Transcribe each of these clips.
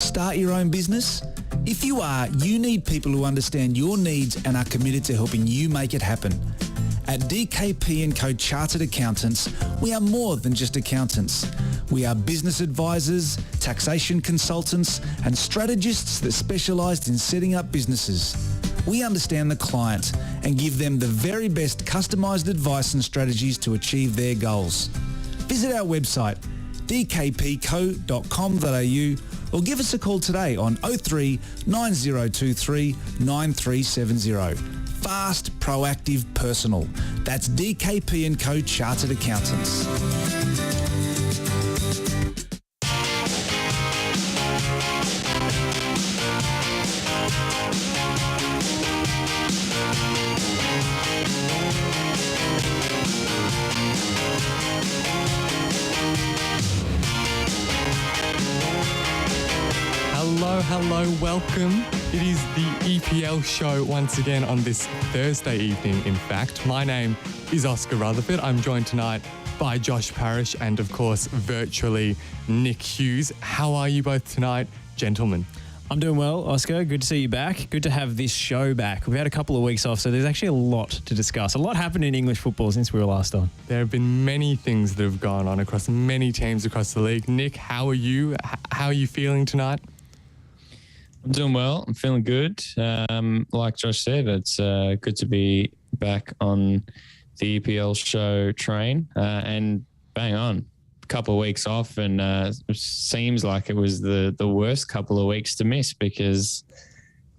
start your own business? If you are, you need people who understand your needs and are committed to helping you make it happen. At DKP & Co Chartered Accountants, we are more than just accountants. We are business advisors, taxation consultants, and strategists that specialise in setting up businesses. We understand the client and give them the very best customised advice and strategies to achieve their goals. Visit our website, dkpco.com.au, or give us a call today on 03 9023 9370. Fast, proactive, personal. That's DKP & Co Chartered Accountants. Hello, welcome. It is the EPL show once again on this Thursday evening, in fact. My name is Oscar Rutherford. I'm joined tonight by Josh Parrish and, of course, virtually Nick Hughes. How are you both tonight, gentlemen? I'm doing well, Oscar. Good to see you back. Good to have this show back. We've had a couple of weeks off, so there's actually a lot to discuss. A lot happened in English football since we were last on. There have been many things that have gone on across many teams across the league. Nick, how are you? How are you feeling tonight? I'm doing well. I'm feeling good. Like Josh said, it's good to be back on the EPL show train and bang on. A couple of weeks off, and it seems like it was the worst couple of weeks to miss because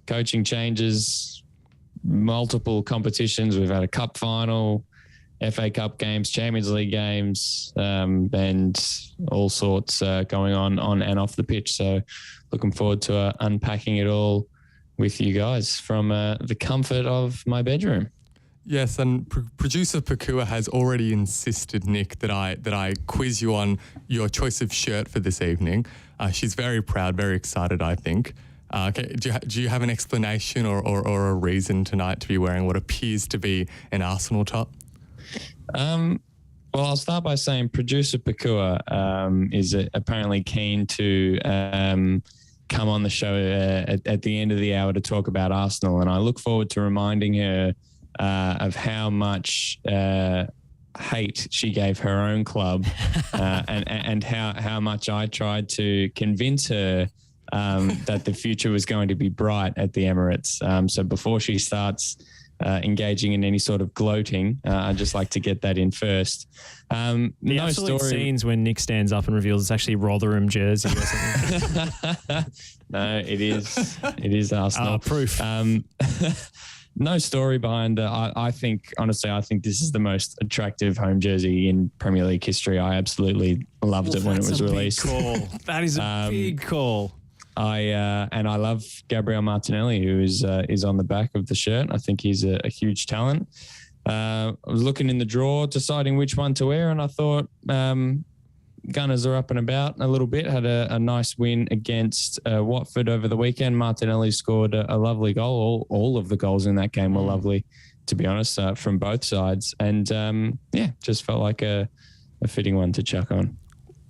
coaching changes, multiple competitions. We've had a cup final, FA Cup games, Champions League games, and all sorts going on and off the pitch. So looking forward to unpacking it all with you guys from the comfort of my bedroom. Yes, and producer Pakua has already insisted, Nick, that I quiz you on your choice of shirt for this evening. She's very proud, very excited, I think. Okay, do you have an explanation or a reason tonight to be wearing what appears to be an Arsenal top? Well, I'll start by saying producer Pakua is apparently keen to come on the show at the end of the hour to talk about Arsenal, and I look forward to reminding her of how much hate she gave her own club and how much I tried to convince her that the future was going to be bright at the Emirates. So before she starts engaging in any sort of gloating, I'd just like to get that in first. The absolute scenes when Nick stands up and reveals it's actually Rotherham jersey or something. No, it is Arsenal. Proof. No story behind it. I think this is the most attractive home jersey in Premier League history. I absolutely loved it when it was released. That is a big call. I love Gabriel Martinelli, who is on the back of the shirt. I think he's a huge talent. I was looking in the drawer, deciding which one to wear, and I thought Gunners are up and about a little bit. Had a nice win against Watford over the weekend. Martinelli scored a lovely goal. All of the goals in that game were lovely, to be honest, from both sides. And just felt like a fitting one to chuck on.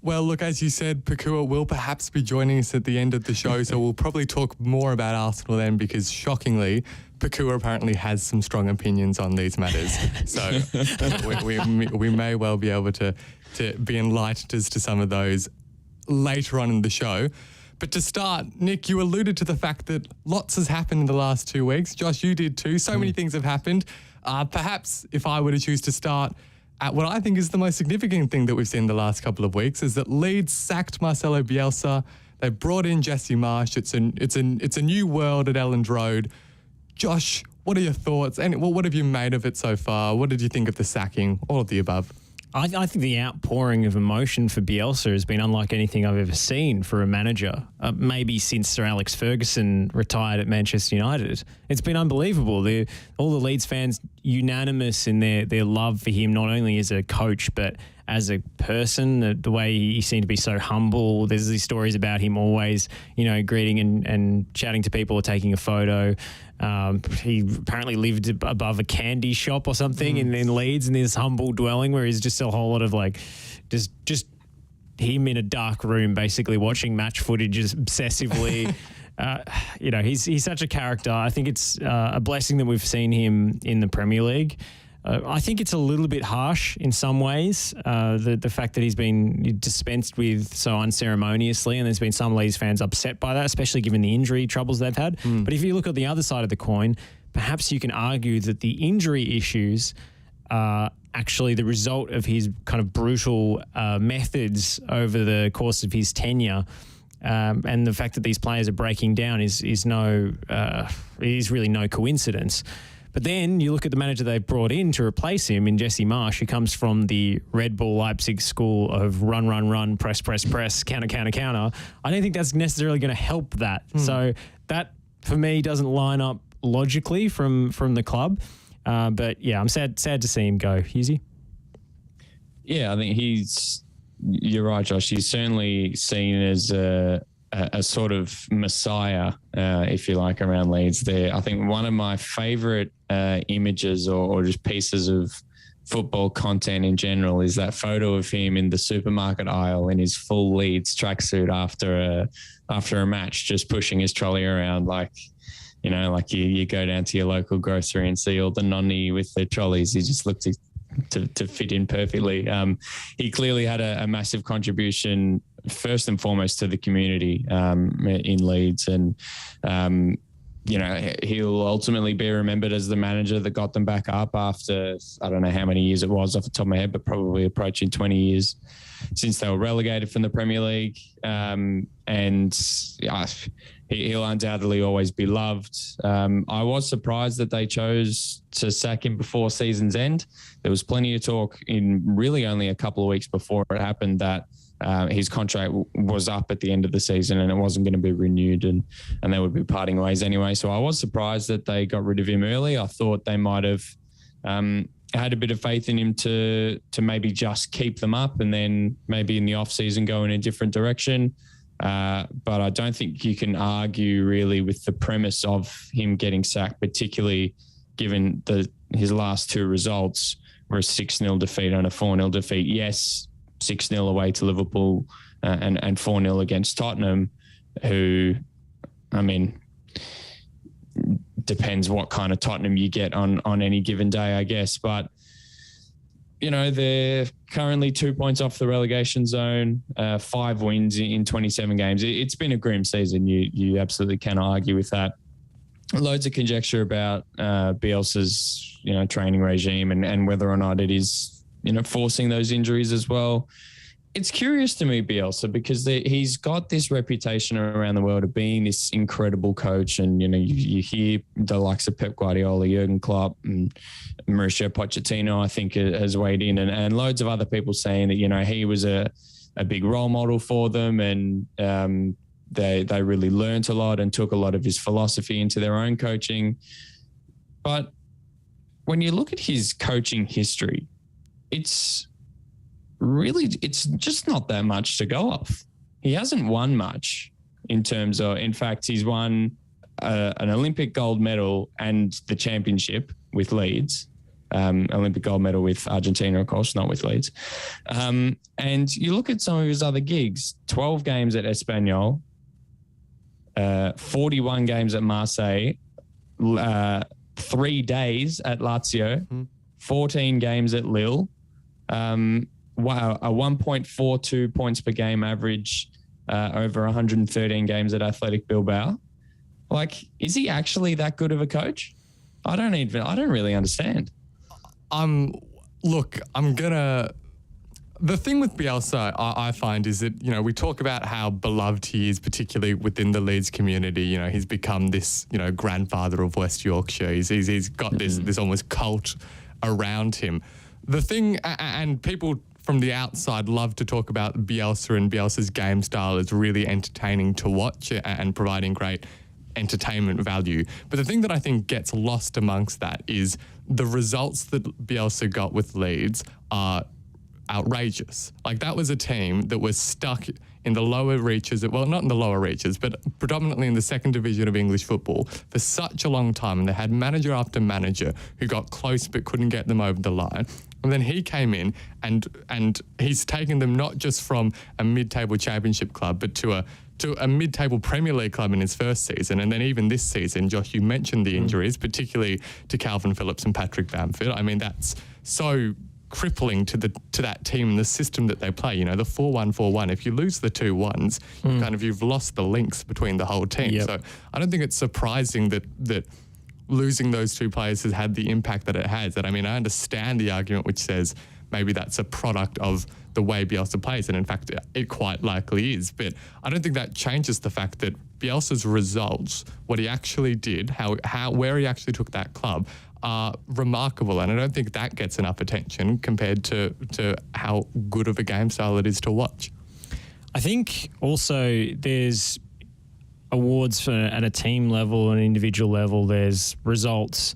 Well, look, as you said, Pakua will perhaps be joining us at the end of the show, so we'll probably talk more about Arsenal then, because shockingly, Pakua apparently has some strong opinions on these matters. So we may well be able to be enlightened as to some of those later on in the show. But to start, Nick, you alluded to the fact that lots has happened in the last 2 weeks. Josh, you did too. So many things have happened. Perhaps if I were to choose to start at what I think is the most significant thing that we've seen the last couple of weeks is that Leeds sacked Marcelo Bielsa. They brought in Jesse Marsch. It's a new world at Elland Road. Josh, what are your thoughts? And what have you made of it so far? What did you think of the sacking? All of the above. I think the outpouring of emotion for Bielsa has been unlike anything I've ever seen for a manager, maybe since Sir Alex Ferguson retired at Manchester United. It's been unbelievable. All the Leeds fans unanimous in their love for him, not only as a coach, but as a person, the way he seemed to be so humble. There's these stories about him always, greeting and chatting to people or taking a photo. He apparently lived above a candy shop or something in Leeds in this humble dwelling where he's just a whole lot of just him in a dark room, basically watching match footage obsessively. He's such a character. I think it's a blessing that we've seen him in the Premier League. I think it's a little bit harsh in some ways, the fact that he's been dispensed with so unceremoniously, and there's been some Leeds fans upset by that, especially given the injury troubles they've had. But if you look at the other side of the coin, perhaps you can argue that the injury issues are actually the result of his kind of brutal methods over the course of his tenure. And the fact that these players are breaking down is really no coincidence. But then you look at the manager they've brought in to replace him in Jesse Marsch, who comes from the Red Bull Leipzig school of run, press, counter. I don't think that's necessarily going to help that. So that, for me, doesn't line up logically from the club. But yeah, I'm sad to see him go. Husey? Yeah, I think you're right, Josh. He's certainly seen as a sort of messiah, if you like, around Leeds there. I think one of my favourite images or just pieces of football content in general is that photo of him in the supermarket aisle in his full Leeds tracksuit after a match, just pushing his trolley around like you go down to your local grocery and see all the nonni with their trolleys. He just looked to fit in perfectly. He clearly had a massive contribution, first and foremost, to the community in Leeds. And, he'll ultimately be remembered as the manager that got them back up after, I don't know how many years it was off the top of my head, but probably approaching 20 years since they were relegated from the Premier League. He'll undoubtedly always be loved. I was surprised that they chose to sack him before season's end. There was plenty of talk in really only a couple of weeks before it happened that his contract was up at the end of the season and it wasn't going to be renewed and they would be parting ways anyway. So I was surprised that they got rid of him early. I thought they might have had a bit of faith in him to maybe just keep them up and then maybe in the off season go in a different direction. But I don't think you can argue really with the premise of him getting sacked, particularly given his last two results were a 6-0 defeat and a 4-0 defeat. Yes, 6-0 away to Liverpool and 4-0 against Tottenham, who, I mean, depends what kind of Tottenham you get on any given day, I guess. But, they're currently 2 points off the relegation zone, 5 wins in 27 games. It's been a grim season. You absolutely cannot argue with that. Loads of conjecture about Bielsa's, training regime and whether or not it is, forcing those injuries as well. It's curious to me, Bielsa, because he's got this reputation around the world of being this incredible coach. And, you hear the likes of Pep Guardiola, Jurgen Klopp and Mauricio Pochettino, I think, has weighed in and loads of other people saying that, he was a big role model for them and they really learnt a lot and took a lot of his philosophy into their own coaching. But when you look at his coaching history, it's just not that much to go off. He hasn't won much in fact, he's won an Olympic gold medal and the championship with Leeds, Olympic gold medal with Argentina, of course, not with Leeds. And you look at some of his other gigs, 12 games at Espanyol, 41 games at Marseille, 3 days at Lazio, 14 games at Lille, a 1.42 points per game average over 113 games at Athletic Bilbao. Like, is he actually that good of a coach? I don't really understand. The thing with Bielsa, I find, is that, we talk about how beloved he is, particularly within the Leeds community. He's become this, grandfather of West Yorkshire. He's got this almost cult around him. The thing, and people from the outside love to talk about Bielsa and Bielsa's game style as really entertaining to watch and providing great entertainment value. But the thing that I think gets lost amongst that is the results that Bielsa got with Leeds are outrageous. Like, that was a team that was stuck in the lower reaches, well, not in the lower reaches, but predominantly in the second division of English football for such a long time. And they had manager after manager who got close but couldn't get them over the line. And then he came in and he's taken them not just from a mid-table championship club, but to a mid-table Premier League club in his first season. And then even this season, Josh, you mentioned the injuries, particularly to Calvin Phillips and Patrick Bamford. I mean, that's so crippling to that team and the system that they play. You know, the 4-1-4-1. If you lose the 2 1s, you've lost the links between the whole team. Yep. So I don't think it's surprising that losing those 2 players has had the impact that it has. And I mean, I understand the argument which says maybe that's a product of the way Bielsa plays, and in fact, it quite likely is. But I don't think that changes the fact that Bielsa's results, what he actually did, where he actually took that club, are remarkable. And I don't think that gets enough attention compared to how good of a game style it is to watch. I think also there's awards at a team level, an individual level, there's results,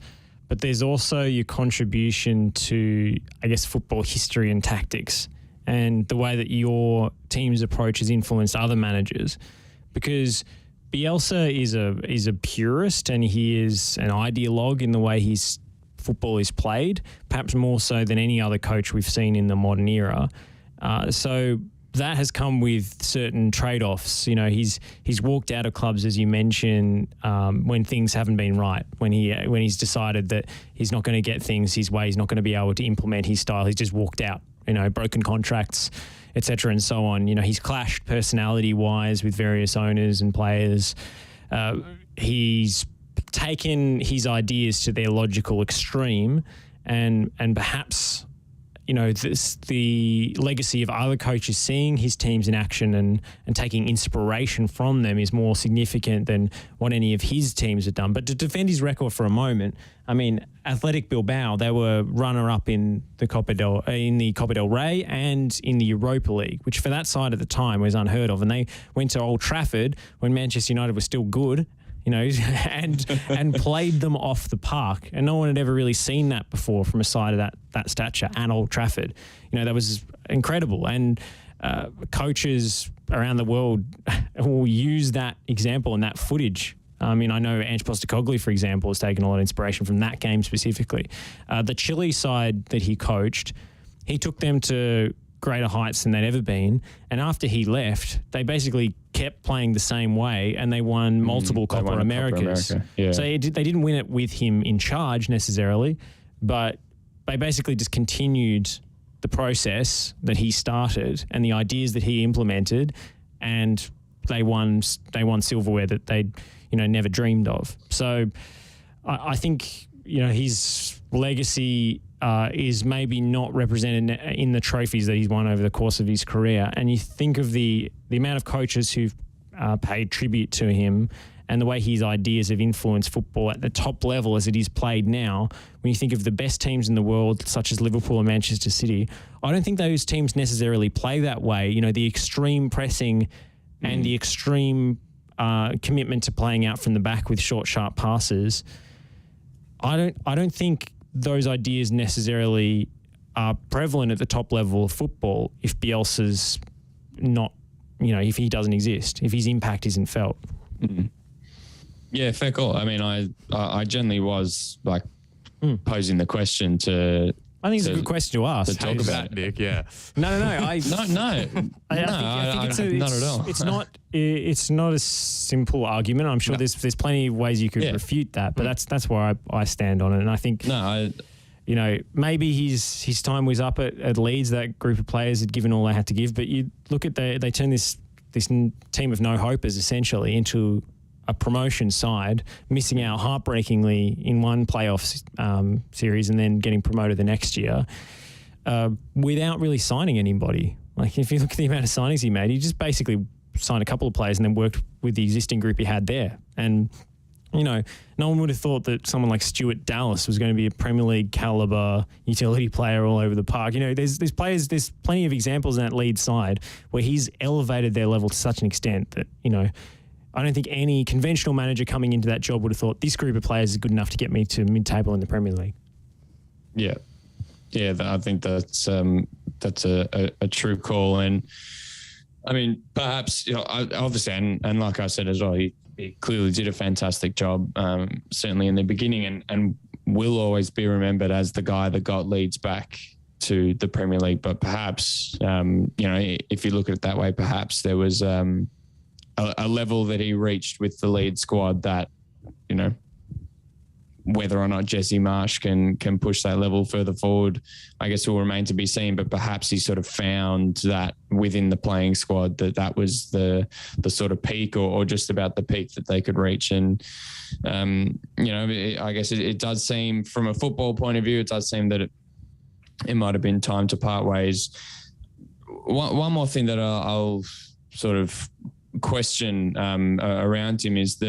but there's also your contribution to, I guess, football history and tactics and the way that your team's approach has influenced other managers. Because Bielsa is a purist and he is an ideologue in the way his football is played, perhaps more so than any other coach we've seen in the modern era. So that has come with certain trade-offs. You know, he's walked out of clubs, as you mentioned, when things haven't been right. When he's decided that he's not going to get things his way, he's not going to be able to implement his style. He's just walked out. You know, broken contracts, etc., and so on. You know, he's clashed personality-wise with various owners and players. He's taken his ideas to their logical extreme, and perhaps, you know, the legacy of other coaches seeing his teams in action and taking inspiration from them is more significant than what any of his teams have done. But to defend his record for a moment, I mean, Athletic Bilbao, they were runner-up in the Copa del Rey and in the Europa League, which for that side at the time was unheard of. And they went to Old Trafford when Manchester United was still good, you know, and played them off the park. And no one had ever really seen that before from a side of that stature at Old Trafford. You know, that was incredible. And coaches around the world will use that example and that footage. I mean, I know Ange Postecoglou, for example, has taken a lot of inspiration from that game specifically. The Chile side that he coached, he took them to greater heights than they'd ever been. And after he left, they basically kept playing the same way and they won multiple Copa Americas. Yeah. So they didn't win it with him in charge necessarily, but they basically just continued the process that he started and the ideas that he implemented, and they won silverware that they'd, you know, never dreamed of. So I think, you know, his legacy is maybe not represented in the trophies that he's won over the course of his career. And you think of the amount of coaches who've paid tribute to him and the way his ideas have influenced football at the top level as it is played now. When you think of the best teams in the world, such as Liverpool and Manchester City, I don't think those teams necessarily play that way. You know, the extreme pressing and the extreme commitment to playing out from the back with short, sharp passes. I don't think those ideas necessarily are prevalent at the top level of football if Bielsa's not, you know, if he doesn't exist, if his impact isn't felt. Mm-hmm. Yeah, fair call. I mean, I generally was like posing the question to. I think it's a good question to ask. To talk about, Nick. Yeah. No. No. I think Not at all. It's not a simple argument. I'm sure there's plenty of ways you could refute that, but that's where I stand on it. And I think you know, maybe his time was up at Leeds. That group of players had given all they had to give, but you look at they turned this team of no hopers essentially into a promotion side, missing out heartbreakingly in one playoff series and then getting promoted the next year without really signing anybody. Like, if you look at the amount of signings he made, he just basically signed a couple of players and then worked with the existing group he had there. And, you know, no one would have thought that someone like Stuart Dallas was going to be a Premier League caliber utility player all over the park. You know, there's plenty of examples in that Leeds side where he's elevated their level to such an extent that, you know, I don't think any conventional manager coming into that job would have thought this group of players is good enough to get me to mid-table in the Premier League. Yeah. I think that's a true call. And I mean, perhaps, you know, obviously, and like I said as well, he clearly did a fantastic job, certainly in the beginning, and will always be remembered as the guy that got Leeds back to the Premier League. But perhaps, if you look at it that way, perhaps there was a level that he reached with the Leeds squad that, whether or not Jesse Marsch can push that level further forward, I guess will remain to be seen. But perhaps he sort of found that within the playing squad that was the sort of peak or just about the peak that they could reach. And, I guess it does seem, from a football point of view, it does seem that it might have been time to part ways. One more thing that I'll sort of question around him is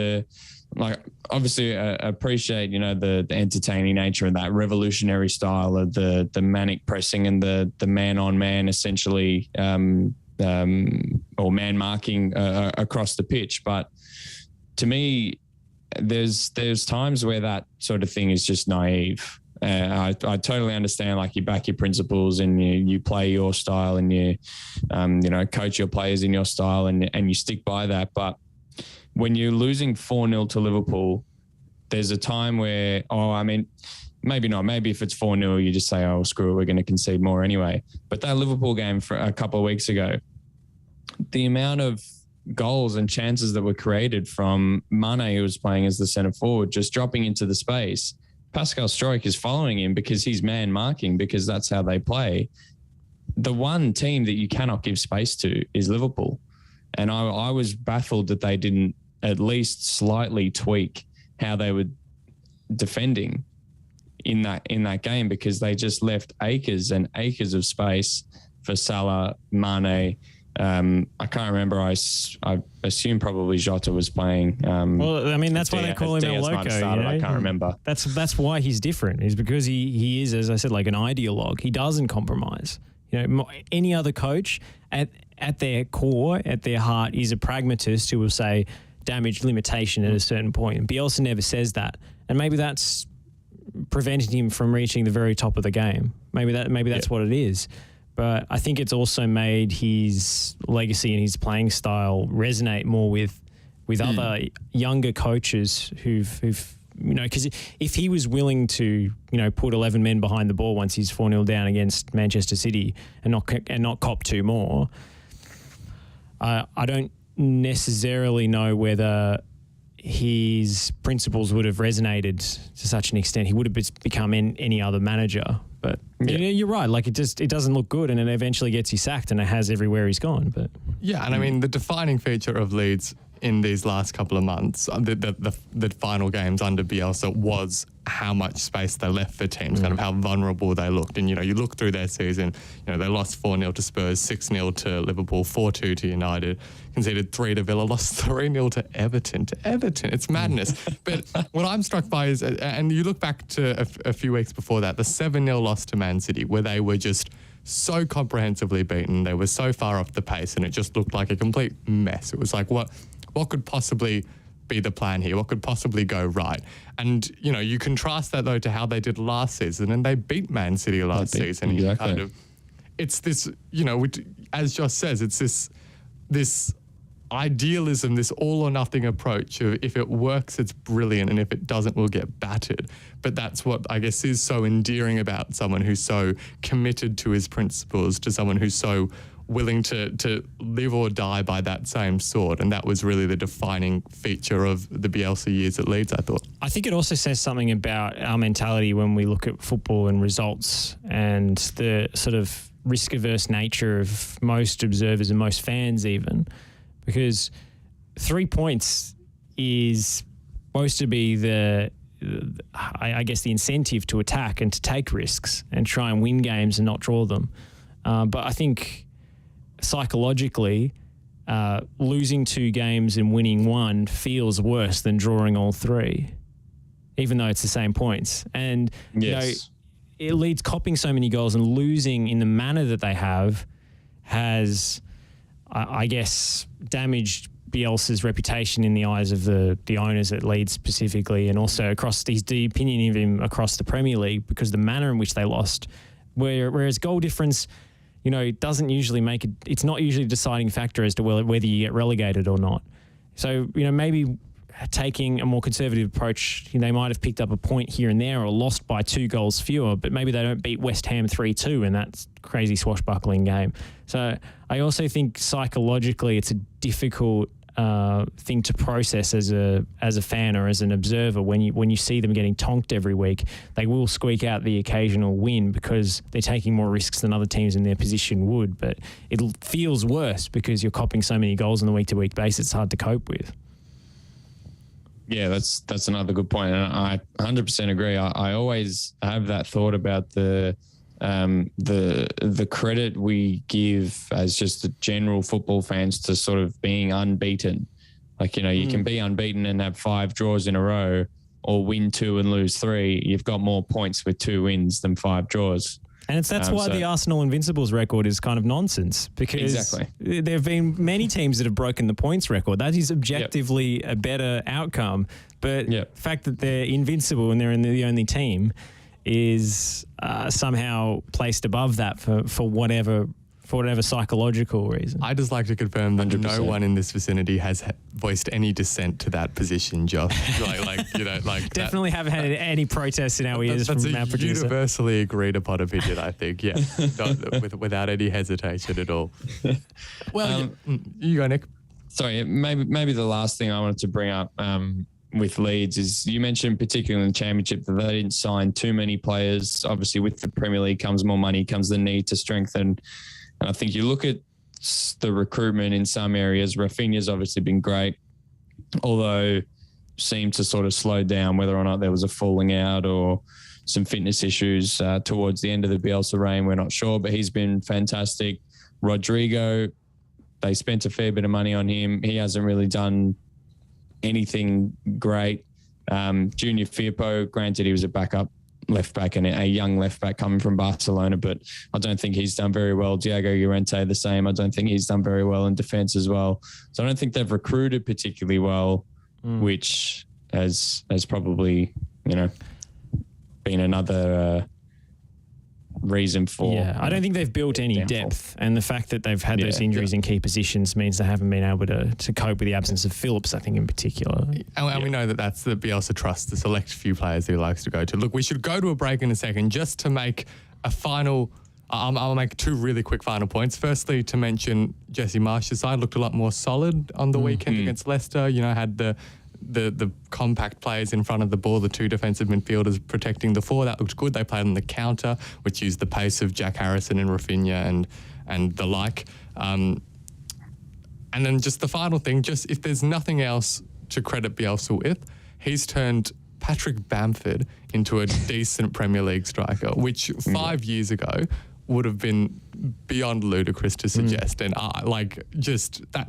obviously appreciate, the entertaining nature and that revolutionary style of the manic pressing and the man on man essentially, or man marking across the pitch. But to me, there's times where that sort of thing is just naive. I totally understand, like, you back your principles and you play your style and you coach your players in your style and you stick by that. But when you're losing 4-0 to Liverpool, there's a time where, maybe not. Maybe if it's 4-0, you just say, oh, screw it, we're going to concede more anyway. But that Liverpool game for a couple of weeks ago, the amount of goals and chances that were created from Mane, who was playing as the centre forward, just dropping into the space. Pascal Struijk is following him because he's man marking, because that's how they play. The one team that you cannot give space to is Liverpool. And I was baffled that they didn't at least slightly tweak how they were defending in that game, because they just left acres and acres of space for Salah, Mane. I can't remember. I assume probably Jota was playing. That's why they call him El Loco. I can't remember. That's why he's different. Is because he is, as I said, like an ideologue. He doesn't compromise. Any other coach at their core, at their heart, is a pragmatist who will say damage limitation at a certain point. And Bielsa never says that. And maybe that's preventing him from reaching the very top of the game. Maybe that's what it is. But I think it's also made his legacy and his playing style resonate more with other younger coaches who've because if he was willing to, put 11 men behind the ball once he's 4-0 down against Manchester City and not cop two more, I don't necessarily know whether his principles would have resonated to such an extent. He would have become any other manager. But you're right. Like, it doesn't look good, and it eventually gets you sacked, and it has everywhere he's gone. But yeah, and the defining feature of Leeds in these last couple of months, the final games under Bielsa, was how much space they left for teams, kind of how vulnerable they looked. And, you look through their season, they lost 4-0 to Spurs, 6-0 to Liverpool, 4-2 to United, conceded 3 to Villa, lost 3-0 to Everton. It's madness. But what I'm struck by is, and you look back to a few weeks before that, the 7-0 loss to Man City, where they were just so comprehensively beaten. They were so far off the pace, and it just looked like a complete mess. It was like, what could possibly be the plan here? What could possibly go right? And, you contrast that, though, to how they did last season, and they beat Man City last season. Exactly. It's this, as Josh says, it's this idealism, this all or nothing approach of, if it works, it's brilliant, and if it doesn't, we'll get battered. But that's what I guess is so endearing about someone who's so committed to his principles, to someone who's so willing to live or die by that same sword. And that was really the defining feature of the Bielsa years at Leeds, I thought. I think it also says something about our mentality when we look at football and results, and the sort of risk-averse nature of most observers and most fans even, because 3 points is supposed to be the incentive to attack and to take risks and try and win games and not draw them. But I think psychologically, losing 2 games and winning 1 feels worse than drawing all 3, even though it's the same points. And it leads copping so many goals and losing in the manner that they have has, I guess, damaged Bielsa's reputation in the eyes of the owners at Leeds specifically, and also across the opinion of him across the Premier League, because the manner in which they lost, whereas goal difference, doesn't usually make it. It's not usually a deciding factor as to whether you get relegated or not. So, maybe taking a more conservative approach, they might have picked up a point here and there or lost by 2 goals fewer, but maybe they don't beat West Ham 3-2 in that crazy swashbuckling game. So I also think psychologically it's a difficult thing to process as a fan or as an observer when you see them getting tonked every week. They will squeak out the occasional win because they're taking more risks than other teams in their position would, but it feels worse because you're copping so many goals on a week-to-week basis. It's hard to cope with. Yeah, that's another good point, and I 100% agree. I always have that thought about the credit we give as just the general football fans to sort of being unbeaten. Like, you can be unbeaten and have 5 draws in a row, or win 2 and lose 3. You've got more points with 2 wins than 5 draws. And that's why the Arsenal Invincibles record is kind of nonsense, because there have been many teams that have broken the points record. That is objectively a better outcome. But the fact that they're invincible and they're the only team is somehow placed above that for whatever psychological reason. I just like to confirm that 100%. No one in this vicinity has voiced any dissent to that position, Josh. Definitely haven't had any protests in our ears from our producer. That's a universally agreed upon opinion, I think. Yeah, without any hesitation at all. Well, you go, Nick. Sorry, maybe the last thing I wanted to bring up with Leeds is you mentioned particularly in the Championship that they didn't sign too many players. Obviously, with the Premier League comes more money, comes the need to strengthen. And I think you look at the recruitment in some areas. Rafinha's obviously been great, although seemed to sort of slow down, whether or not there was a falling out or some fitness issues towards the end of the Bielsa reign. We're not sure, but he's been fantastic. Rodrigo, they spent a fair bit of money on him. He hasn't really done anything great. Junior Firpo, granted he was a backup left back and a young left back coming from Barcelona, but I don't think he's done very well. Diego Llorente the same. I don't think he's done very well in defence as well. So I don't think they've recruited particularly well, which has probably been another reason for. Yeah, I don't think they've built any depth, and the fact that they've had those injuries in key positions means they haven't been able to cope with the absence of Phillips, I think, in particular. And we know that that's the Bielsa trust, the select few players he likes to go to. Look, we should go to a break in a second just to make a final. I'll make 2 really quick final points. Firstly, to mention Jesse Marsh's side looked a lot more solid on the weekend against Leicester. Had the compact players in front of the ball, the 2 defensive midfielders protecting the 4. That looked good. They played on the counter, which used the pace of Jack Harrison and Rafinha and the like. And then just the final thing, just if there's nothing else to credit Bielsa with, he's turned Patrick Bamford into a decent Premier League striker, which 5 years ago would have been beyond ludicrous to suggest. And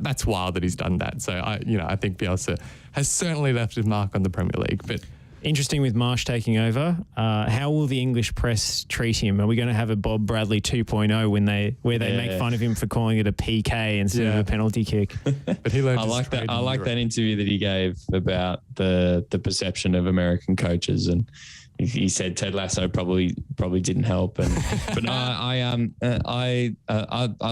that's wild that he's done that. So I think Bielsa has certainly left his mark on the Premier League. But interesting with Marsh taking over. How will the English press treat him? Are we going to have a Bob Bradley 2.0 where they make fun of him for calling it a PK instead of a penalty kick? But he learned. I like that interview that he gave about the perception of American coaches, and he said Ted Lasso probably didn't help. But no, I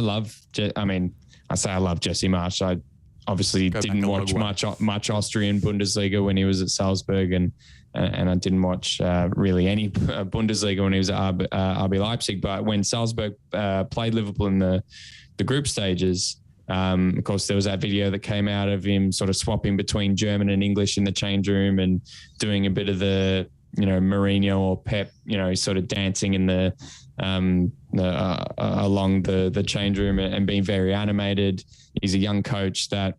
love. I love Jesse Marsh. I obviously didn't watch much Austrian Bundesliga when he was at Salzburg, and I didn't watch really any Bundesliga when he was at RB Leipzig. But when Salzburg played Liverpool in the group stages, of course there was that video that came out of him sort of swapping between German and English in the change room and doing a bit of the Mourinho or Pep, sort of dancing in the along the change room and being very animated. He's a young coach that,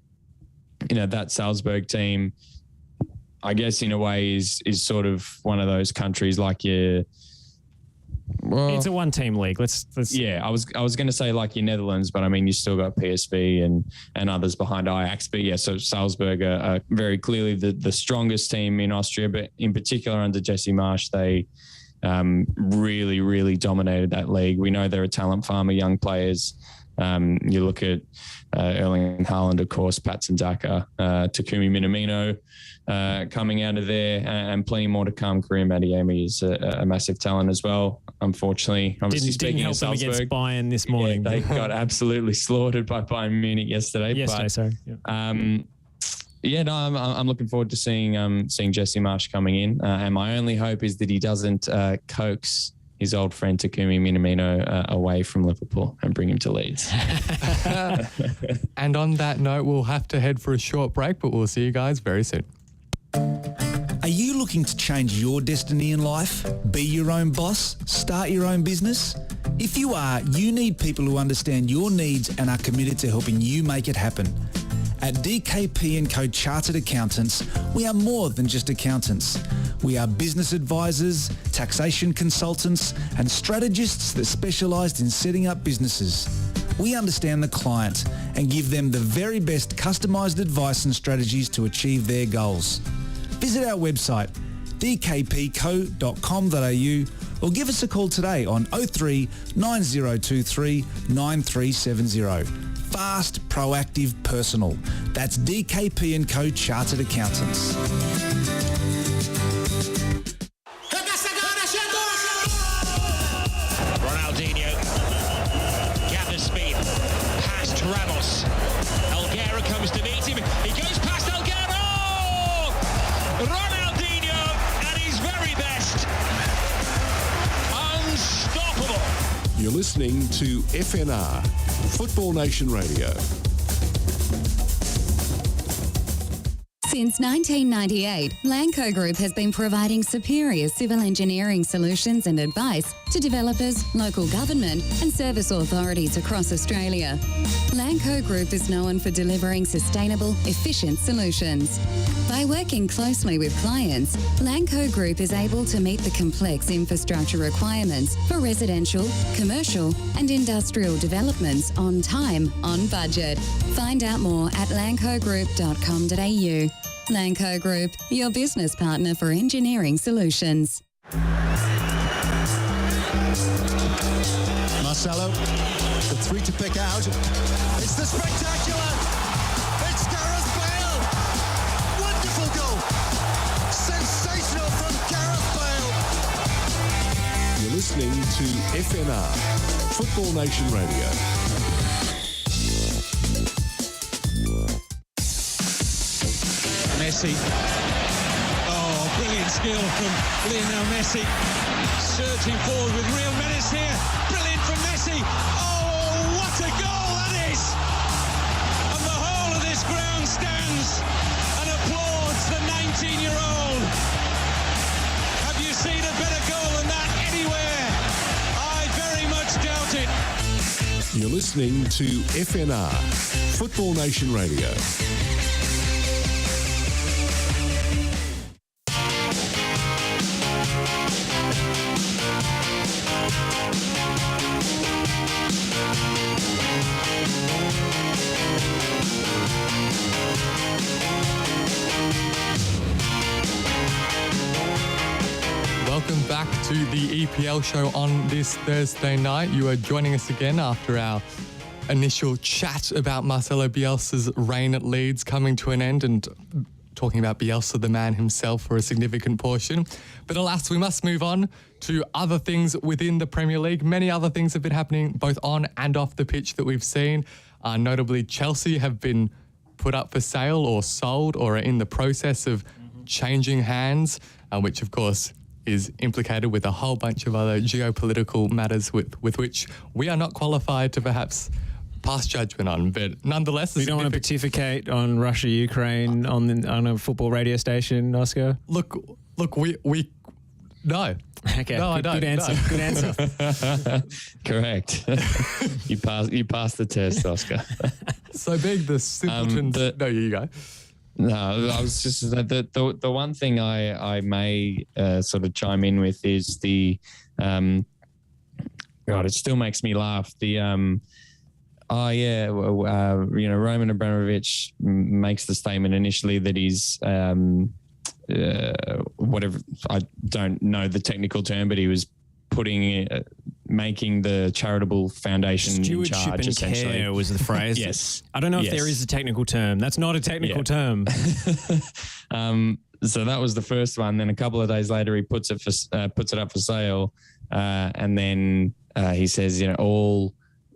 that Salzburg team, I guess in a way is sort of one of those countries like it's a one-team league. Let's. Yeah, I was going to say like your Netherlands, but I mean you still got PSV and others behind Ajax. But yeah, so Salzburg are very clearly the strongest team in Austria, but in particular under Jesse Marsh, they really, really dominated that league. We know they're a talent farm of young players. You look at Erling Haaland, of course, Patson Daka, Takumi Minamino coming out of there, and plenty more to come. Karim Adeyemi is a massive talent as well. Unfortunately, obviously didn't help them against Bayern this morning. Yeah, they got absolutely slaughtered by Bayern Munich yesterday. Sorry. Yeah, no, I'm looking forward to seeing Jesse Marsch coming in, and my only hope is that he doesn't coax his old friend Takumi Minamino away from Liverpool and bring him to Leeds. And on that note, we'll have to head for a short break, but we'll see you guys very soon. Are you looking to change your destiny in life? Be your own boss? Start your own business? If you are, you need people who understand your needs and are committed to helping you make it happen. At DKP & Co Chartered Accountants, we are more than just accountants. We are business advisors, taxation consultants, and strategists that specialise in setting up businesses. We understand the client and give them the very best customised advice and strategies to achieve their goals. Visit our website dkpco.com.au or give us a call today on 03 9023 9370. Fast, proactive, personal. That's DKP & Co Chartered Accountants. Ronaldinho gathers speed, past Ramos. Elguera comes to meet him. He goes past Elguera. Ronaldinho at his very best. Unstoppable. You're listening to FNR, Football Nation Radio. Since 1998, Lanco Group has been providing superior civil engineering solutions and advice to developers, local government and service authorities across Australia. Lanco Group is known for delivering sustainable, efficient solutions. By working closely with clients, Lanco Group is able to meet the complex infrastructure requirements for residential, commercial and industrial developments on time, on budget. Find out more at lancogroup.com.au. Lanco Group, your business partner for engineering solutions. Marcelo, the three to pick out. It's the spectacular. It's Gareth Bale. Wonderful goal. Sensational from Gareth Bale. You're listening to FNR, Football Nation Radio. Messi. Oh, brilliant skill from Lionel Messi. Surging forward with real menace here. Brilliant from Messi. Oh, what a goal that is! And the whole of this ground stands and applauds the 19-year-old. Have you seen a better goal than that anywhere? I very much doubt it. You're listening to FNR, Football Nation Radio. Welcome back to the EPL show on this Thursday night. You are joining us again after our initial chat about Marcelo Bielsa's reign at Leeds coming to an end and talking about Bielsa, the man himself, for a significant portion. But alas, we must move on to other things within the Premier League. Many other things have been happening both on and off the pitch that we've seen. Notably, Chelsea have been put up for sale or sold or are in the process of changing hands, which of course is implicated with a whole bunch of other geopolitical matters with which we are not qualified to perhaps pass judgment on. But nonetheless... We don't want to pontificate on Russia-Ukraine on a football radio station, Oscar? Look, we no. Okay, no, I don't. Good answer. No. Good answer. Correct. You passed the test, Oscar. So being the simpletons... no, you go. No, I was just the one thing I may sort of chime in with is the God, it still makes me laugh. The Roman Abramovich makes the statement initially that he's whatever, I don't know the technical term, but he was making the charitable foundation in charge, and care was the phrase. Yes. I don't know if there is a technical term. That's not a technical term. So that was the first one. Then a couple of days later, he puts it up for sale, and then he says, all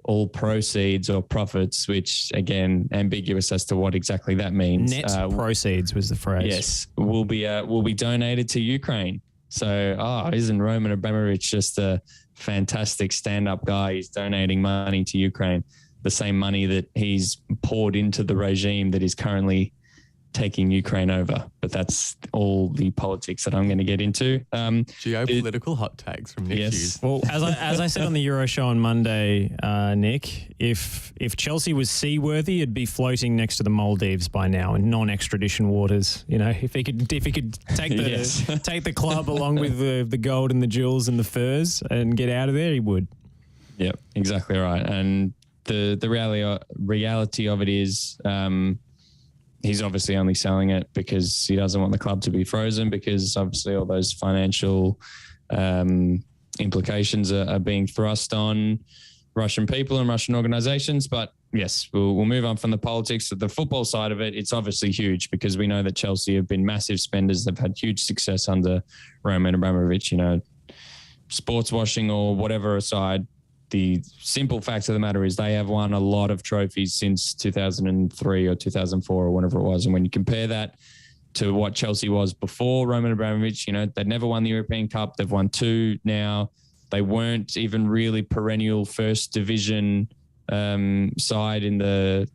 all proceeds or profits, which again, ambiguous as to what exactly that means. Net proceeds was the phrase. Yes, will be donated to Ukraine. So, isn't Roman Abramovich just a fantastic stand-up guy? He's donating money to Ukraine, the same money that he's poured into the regime that is currently taking Ukraine over. But that's all the politics that I'm going to get into. Geopolitical hot takes from Nick Hughes. Well, as I said on the Euro show on Monday, Nick, if Chelsea was seaworthy, it'd be floating next to the Maldives by now in non-extradition waters. You know, if he could take the take the club along with the gold and the jewels and the furs and get out of there, he would. Yep, exactly right. And the reality of it is. He's obviously only selling it because he doesn't want the club to be frozen, because obviously all those financial implications are being thrust on Russian people and Russian organizations. But yes, we'll move on from the politics. The football side of it, it's obviously huge because we know that Chelsea have been massive spenders. They've had huge success under Roman Abramovich, sports washing or whatever aside. The simple fact of the matter is they have won a lot of trophies since 2003 or 2004 or whatever it was. And when you compare that to what Chelsea was before Roman Abramovich, they'd never won the European Cup. They've won 2 now. They weren't even really perennial first division side in the,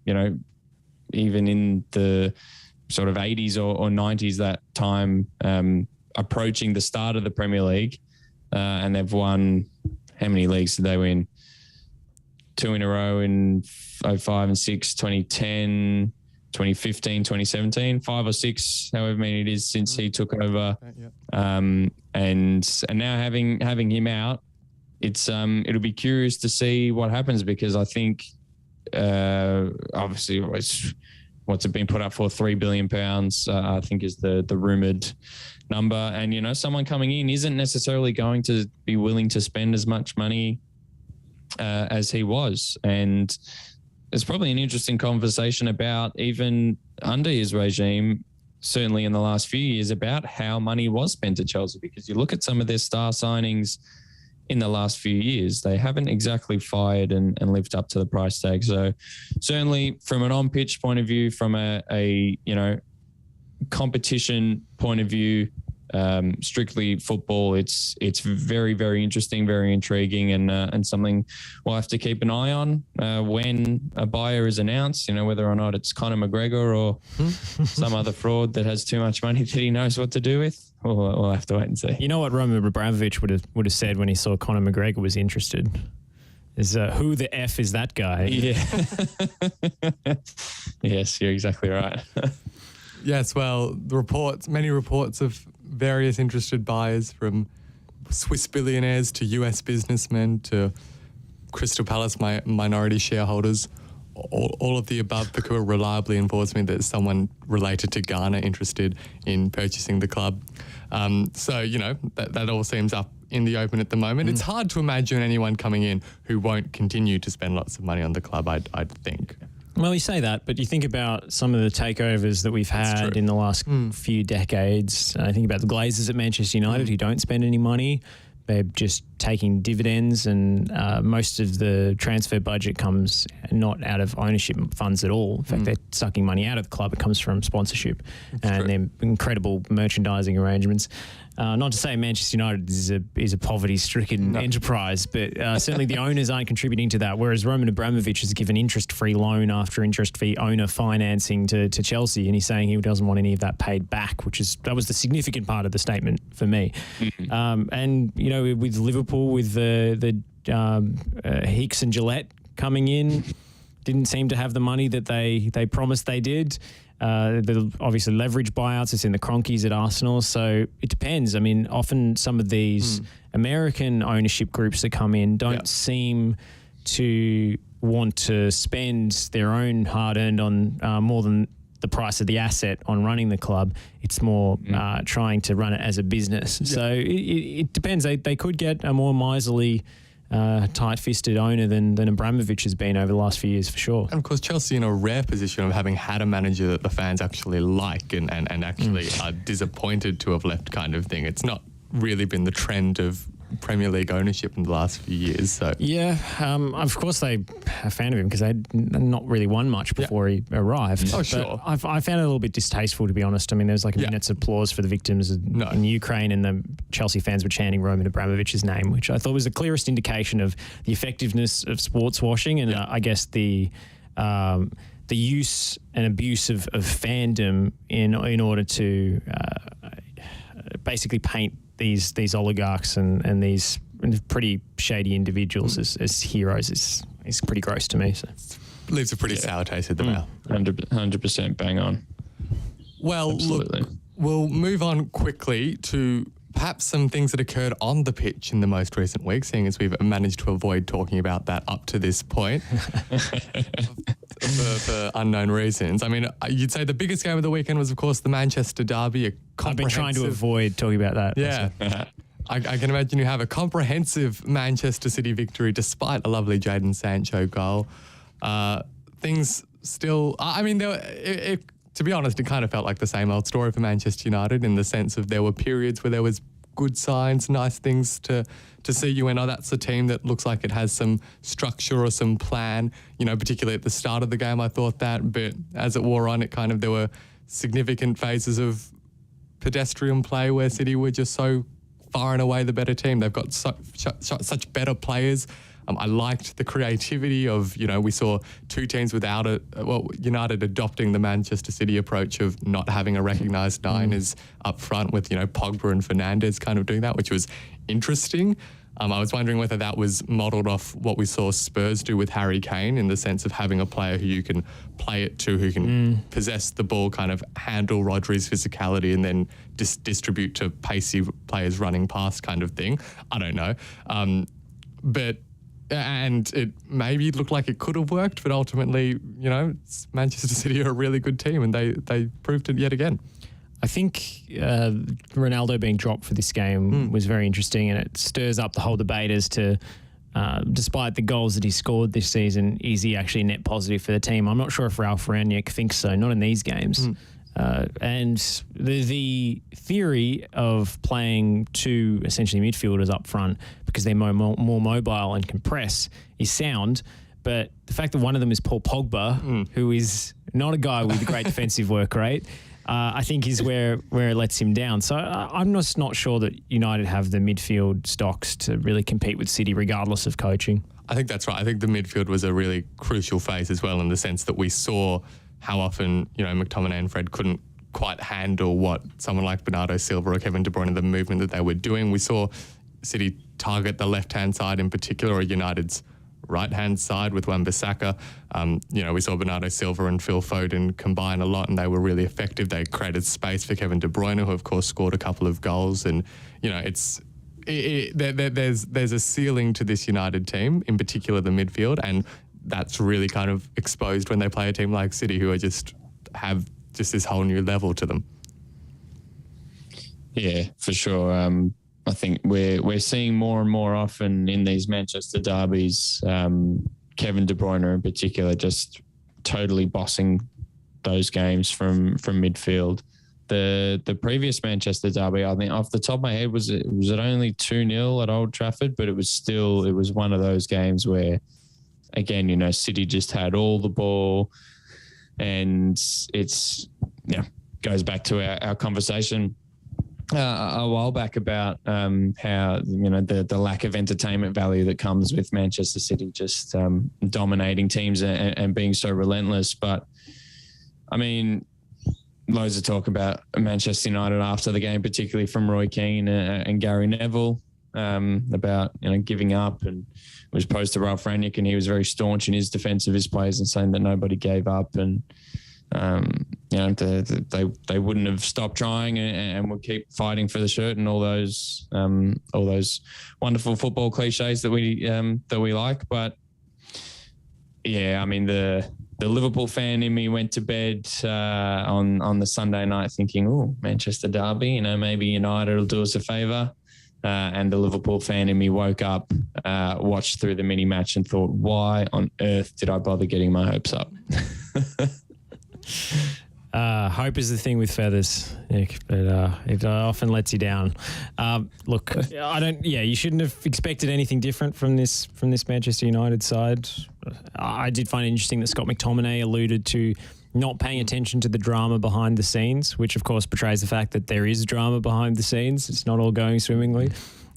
even in the sort of 80s or 90s that time, approaching the start of the Premier League. And they've won... How many leagues did they win? 2 in a row in 05 and 6, 2010, 2015, 2017, 5 or 6, however many it is since he took over. And now having him out, it's it'll be curious to see what happens, because I think obviously what's it been put up for? £3 billion, I think is the rumoured number. And, someone coming in isn't necessarily going to be willing to spend as much money as he was. And it's probably an interesting conversation about, even under his regime, certainly in the last few years, about how money was spent at Chelsea, because you look at some of their star signings in the last few years, they haven't exactly fired and lived up to the price tag. So certainly from an on-pitch point of view, from a competition point of view, strictly football, it's very, very interesting, very intriguing, and something we'll have to keep an eye on when a buyer is announced, whether or not it's Conor McGregor or some other fraud that has too much money that he knows what to do with. We'll have to wait and see. You know what Roman Abramovich would have said when he saw Conor McGregor was interested? Is who the F is that guy? Yeah. Yes, you're exactly right. Yes, well, many reports of various interested buyers, from Swiss billionaires to US businessmen to Crystal Palace minority shareholders. All of the above. Pakua reliably informs me that there's someone related to Ghana interested in purchasing the club. So, that all seems up in the open at the moment. It's hard to imagine anyone coming in who won't continue to spend lots of money on the club, I'd think. Well, you say that, but you think about some of the takeovers that we've had in the last few decades. I think about the Glazers at Manchester United who don't spend any money. They're just taking dividends, and most of the transfer budget comes not out of ownership funds at all. In fact, they're sucking money out of the club. It comes from sponsorship and their incredible merchandising arrangements. Not to say Manchester United is a poverty-stricken enterprise, but certainly the owners aren't contributing to that, whereas Roman Abramovich has given interest-free loan after interest-free owner financing to Chelsea, and he's saying he doesn't want any of that paid back, that was the significant part of the statement for me. And, with Liverpool, with the Hicks and Gillette coming in, didn't seem to have the money that they promised they did. The obviously leverage buyouts, it's in the Cronkies at Arsenal. So it depends. I mean, often some of these American ownership groups that come in don't seem to want to spend their own hard-earned on more than the price of the asset on running the club. It's more trying to run it as a business. Yeah. So it depends. They could get a more miserly tight-fisted owner than Abramovich has been over the last few years, for sure. And of course, Chelsea in a rare position of having had a manager that the fans actually like and actually are disappointed to have left, kind of thing. It's not really been the trend of Premier League ownership in the last few years. So Yeah, of course they are a fan of him because they'd not really won much before he arrived. Oh, But sure. I found it a little bit distasteful, to be honest. I mean, there was like minutes of applause for the victims in Ukraine, and the Chelsea fans were chanting Roman Abramovich's name, which I thought was the clearest indication of the effectiveness of sports washing, and I guess the use and abuse of fandom in order to basically paint these oligarchs and these pretty shady individuals as heroes is pretty gross to me. So leaves a pretty sour taste in the mouth. 100% bang on. Well, Absolutely. look, we'll move on quickly to perhaps some things that occurred on the pitch in the most recent week, seeing as we've managed to avoid talking about that up to this point for unknown reasons. I mean, you'd say the biggest game of the weekend was, of course, the Manchester derby. I've been trying to avoid talking about that. Yeah. I can imagine you have a comprehensive Manchester City victory despite a lovely Jadon Sancho goal. Things still, I mean, to be honest, it kind of felt like the same old story for Manchester United in the sense of there were periods where there was good signs, nice things to see. You went, oh, that's a team that looks like it has some structure or some plan, particularly at the start of the game, I thought that. But as it wore on, there were significant phases of pedestrian play where City were just so far and away the better team. They've got such better players. I liked the creativity of, we saw two teams without United adopting the Manchester City approach of not having a recognised nine as up front with, Pogba and Fernandes kind of doing that, which was interesting. I was wondering whether that was modelled off what we saw Spurs do with Harry Kane in the sense of having a player who you can play it to, who can possess the ball, kind of handle Rodri's physicality and then distribute to pacey players running past kind of thing. I don't know. And it maybe looked like it could have worked, but ultimately, Manchester City are a really good team and they proved it yet again. I think Ronaldo being dropped for this game was very interesting, and it stirs up the whole debate as to, despite the goals that he scored this season, is he actually net positive for the team? I'm not sure if Ralph Rangnick thinks so, not in these games. And the theory of playing two essentially midfielders up front because they're more mobile and can press is sound. But the fact that one of them is Paul Pogba, who is not a guy with a great defensive work rate, I think is where it lets him down. So I'm just not sure that United have the midfield stocks to really compete with City regardless of coaching. I think that's right. I think the midfield was a really crucial phase as well in the sense that we saw how often, McTominay and Fred couldn't quite handle what someone like Bernardo Silva or Kevin De Bruyne, the movement that they were doing. We saw City target the left-hand side in particular, or United's right-hand side with Wan-Bissaka. We saw Bernardo Silva and Phil Foden combine a lot and they were really effective. They created space for Kevin De Bruyne, who of course scored a couple of goals. And, there's a ceiling to this United team, in particular the midfield, and that's really kind of exposed when they play a team like City, who have this whole new level to them. Yeah, for sure. I think we're seeing more and more often in these Manchester derbies, Kevin De Bruyne in particular, just totally bossing those games from midfield. The previous Manchester derby, I think off the top of my head, was it only 2-0 at Old Trafford, but it was one of those games where, again, City just had all the ball, and goes back to our conversation a while back about how the lack of entertainment value that comes with Manchester City just dominating teams and being so relentless. But I mean, loads of talk about Manchester United after the game, particularly from Roy Keane and Gary Neville, about giving up, and it was posed to Ralph Rangnick, and he was very staunch in his defence of his players and saying that nobody gave up, and they wouldn't have stopped trying and would keep fighting for the shirt, and all those wonderful football cliches that we like. But yeah, I mean the Liverpool fan in me went to bed on the Sunday night thinking, oh, Manchester derby, maybe United will do us a favour. And the Liverpool fan in me woke up, watched through the mini match and thought, why on earth did I bother getting my hopes up? Hope is the thing with feathers, Nick, but it often lets you down. Look, you shouldn't have expected anything different from this Manchester United side. I did find it interesting that Scott McTominay alluded to not paying attention to the drama behind the scenes, which of course betrays the fact that there is drama behind the scenes. It's not all going swimmingly.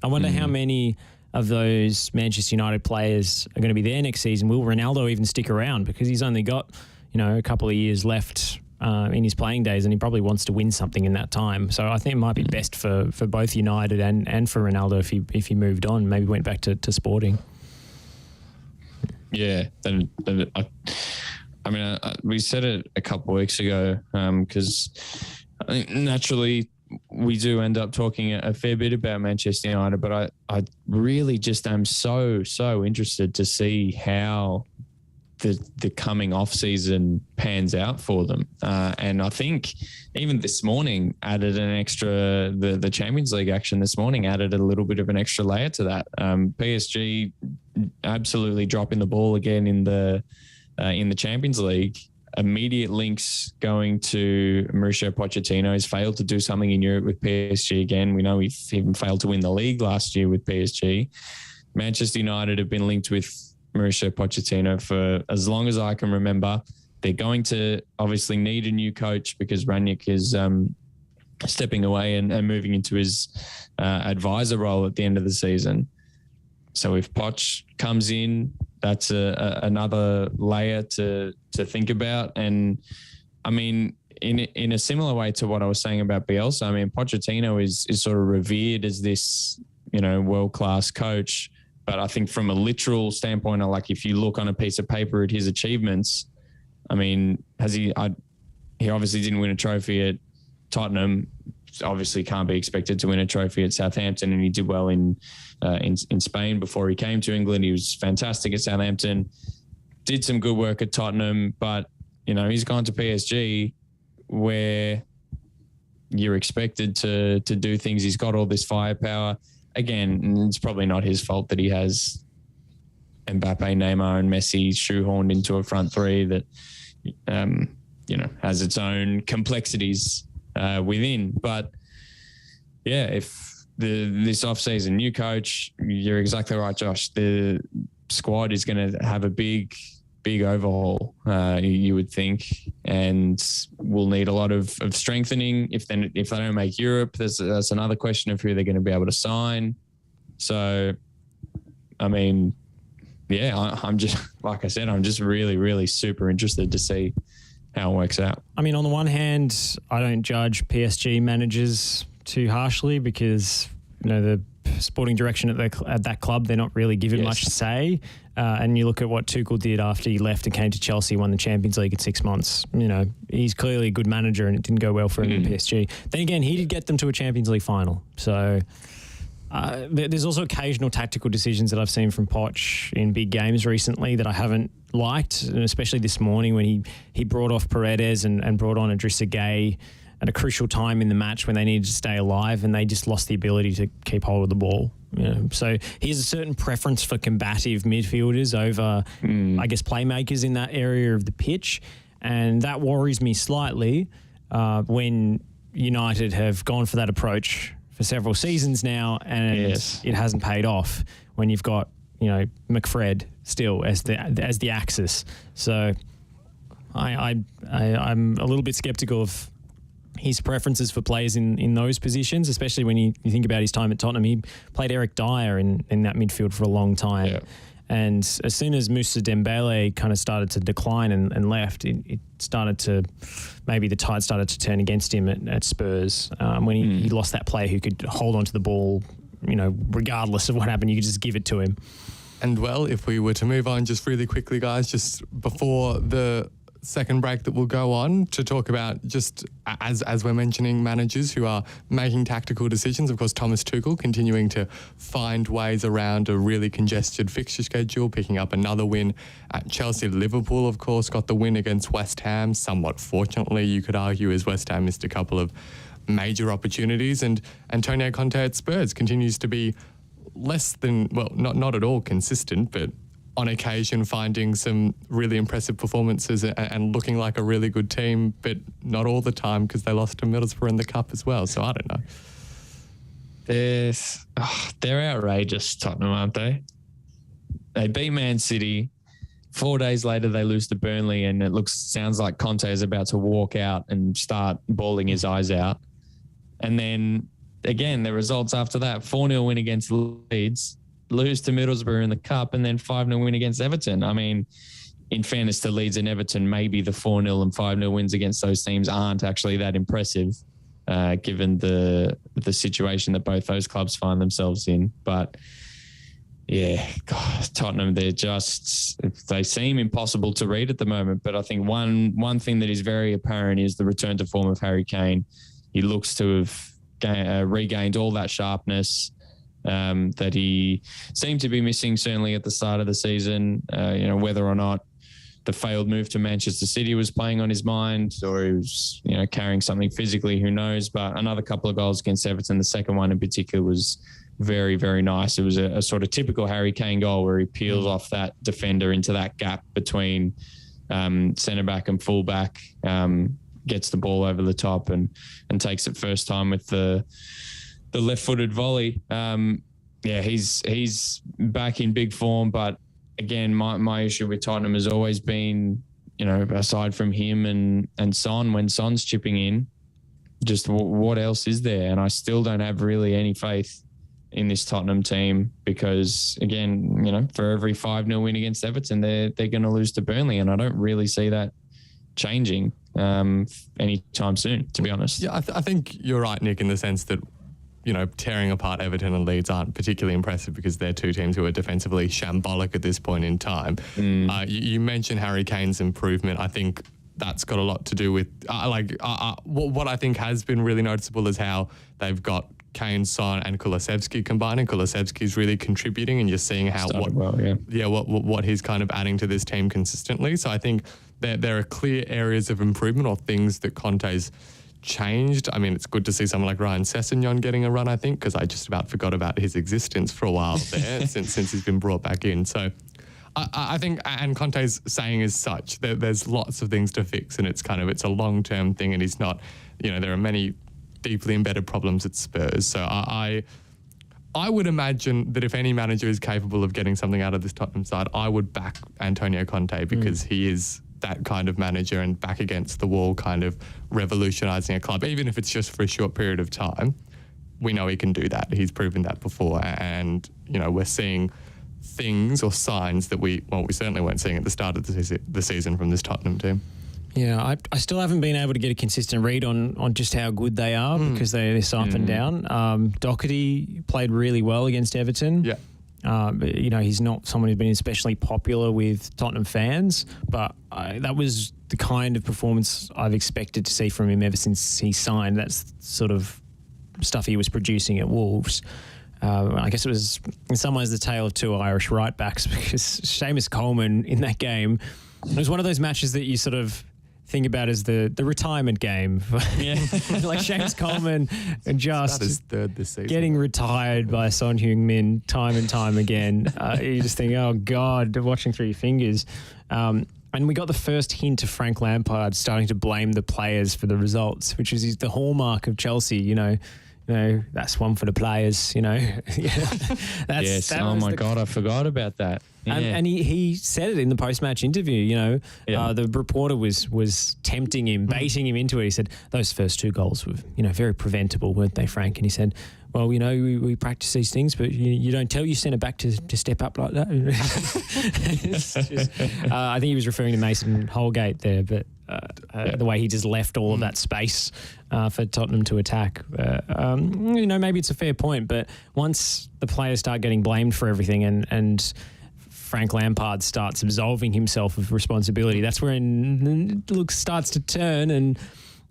I wonder how many of those Manchester United players are going to be there next season. Will Ronaldo even stick around? Because he's only got, a couple of years left in his playing days, and he probably wants to win something in that time. So I think it might be best for both United and for Ronaldo if he moved on, maybe went back to Sporting. Yeah, we said it a couple of weeks ago because I think naturally we do end up talking a fair bit about Manchester United, but I really just am so interested to see how the coming off season pans out for them. And I think even this morning added an extra, the Champions League action this morning added a little bit of an extra layer to that. PSG absolutely dropping the ball again in the Champions League. Immediate links going to Mauricio Pochettino. He's failed to do something in Europe with PSG again. We know he even failed to win the league last year with PSG. Manchester United have been linked with Mauricio Pochettino for as long as I can remember. They're going to obviously need a new coach because Ranić is stepping away and moving into his advisor role at the end of the season. So if Poch comes in, that's another layer to think about. And I mean, in a similar way to what I was saying about Bielsa, I mean, Pochettino is sort of revered as this, world-class coach. But I think from a literal standpoint, like if you look on a piece of paper at his achievements, I mean, he obviously didn't win a trophy at Tottenham. Obviously can't be expected to win a trophy at Southampton, and he did well in Spain before he came to England. He was fantastic at Southampton, did some good work at Tottenham, but he's gone to PSG where you're expected to do things. He's got all this firepower. Again, it's probably not his fault that he has Mbappe, Neymar, and Messi shoehorned into a front three that has its own complexities within. But yeah, if this offseason, new coach, you're exactly right, Josh. The squad is going to have a big overhaul, you would think, and we'll need a lot of strengthening. If they don't make Europe, that's another question of who they're going to be able to sign. So, I mean, yeah, I'm just, like I said, I'm just really, really super interested to see how it works out. I mean, on the one hand, I don't judge PSG managers too harshly because, the sporting direction at that club, they're not really given much say. And you look at what Tuchel did after he left and came to Chelsea, won the Champions League in 6 months. He's clearly a good manager and it didn't go well for him in PSG. Then again, he did get them to a Champions League final. So there's also occasional tactical decisions that I've seen from Poch in big games recently that I haven't liked, and especially this morning when he brought off Paredes and brought on Idrissa Gueye at a crucial time in the match when they needed to stay alive, and they just lost the ability to keep hold of the ball. So he has a certain preference for combative midfielders over, I guess, playmakers in that area of the pitch, and that worries me slightly when United have gone for that approach for several seasons now, and it hasn't paid off when you've got McFred still as the axis. So I'm a little bit skeptical of his preferences for players in those positions, especially when you think about his time at Tottenham. He played Eric Dyer in that midfield for a long time. Yeah. And as soon as Moussa Dembele kind of started to decline and left, it started to, maybe the tide started to turn against him at Spurs when he lost that player who could hold onto the ball, regardless of what happened, you could just give it to him. And well, if we were to move on just really quickly, guys, just before the second break that we'll go on to talk about, just as we're mentioning managers who are making tactical decisions. Of course, Thomas Tuchel continuing to find ways around a really congested fixture schedule, picking up another win at Chelsea. Liverpool, of course, got the win against West Ham, somewhat fortunately, you could argue, as West Ham missed a couple of major opportunities. And Antonio Conte at Spurs continues to be less than, well, not at all consistent, but on occasion finding some really impressive performances and looking like a really good team, but not all the time because they lost to Middlesbrough in the Cup as well. So I don't know. They're outrageous, Tottenham, aren't they? They beat Man City. 4 days later, they lose to Burnley, and it sounds like Conte is about to walk out and start bawling his eyes out. And then, again, the results after that, 4-0 win against Leeds, lose to Middlesbrough in the Cup, and then 5-0 win against Everton. I mean, in fairness to Leeds and Everton, maybe the 4-0 and 5-0 wins against those teams aren't actually that impressive, given the situation that both those clubs find themselves in. But yeah, God, Tottenham, they seem impossible to read at the moment. But I think one thing that is very apparent is the return to form of Harry Kane. He looks to have regained all that sharpness that he seemed to be missing, certainly at the start of the season. Whether or not the failed move to Manchester City was playing on his mind, or he was, carrying something physically, who knows? But another couple of goals against Everton, the second one in particular, was very, very nice. It was a sort of typical Harry Kane goal where he peels off that defender into that gap between centre-back and full-back, gets the ball over the top and takes it first time with the left-footed volley. He's back in big form, but again, my issue with Tottenham has always been, aside from him and Son, when Son's chipping in, just what else is there? And I still don't have really any faith in this Tottenham team because, again, for every 5-0 win against Everton, they're going to lose to Burnley, and I don't really see that changing anytime soon, to be honest. Yeah, I think you're right, Nick, in the sense that, tearing apart Everton and Leeds aren't particularly impressive because they're two teams who are defensively shambolic at this point in time. You mentioned Harry Kane's improvement. I think that's got a lot to do with what I think has been really noticeable is how they've got Kane, Son, and Kulusevski combined, and Kulusevski's really contributing, and you're seeing how what he's kind of adding to this team consistently. So I think there are clear areas of improvement or things that Conte's changed. I mean, it's good to see someone like Ryan Sessegnon getting a run, I think, because I just about forgot about his existence for a while there since he's been brought back in. So I think, and Conte's saying as such, there's lots of things to fix, and it's a long-term thing, and he's not, there are many deeply embedded problems at Spurs. So I would imagine that if any manager is capable of getting something out of this Tottenham side, I would back Antonio Conte because he is that kind of manager and back against the wall kind of revolutionising a club, even if it's just for a short period of time. We know he can do that. He's proven that before. And, we're seeing things or signs that we certainly weren't seeing at the start of the season from this Tottenham team. Yeah, I still haven't been able to get a consistent read on just how good they are because they're so up and down. Doherty played really well against Everton. Yeah. He's not someone who's been especially popular with Tottenham fans, but that was the kind of performance I've expected to see from him ever since he signed. That's sort of stuff he was producing at Wolves. I guess it was in some ways the tale of two Irish right backs because Seamus Coleman in that game, it was one of those matches that you sort of think about as the retirement game. Yeah. Like Seamus Coleman and just his third this season. Getting retired by Son Heung-min time and time again. You just think, oh God, watching through your fingers. And we got the first hint of Frank Lampard starting to blame the players for the results, which is the hallmark of Chelsea, that's one for the players, Yes. God, I forgot about that. Yeah. And he said it in the post-match interview, the reporter was tempting him, baiting him into it. He said, those first two goals were, very preventable, weren't they, Frank? And he said, well, we practice these things, but you don't tell your centre-back to step up like that. I think he was referring to Mason Holgate there, but the way he just left all of that space for Tottenham to attack. Maybe it's a fair point, but once the players start getting blamed for everything and Frank Lampard starts absolving himself of responsibility, that's when it starts to turn, and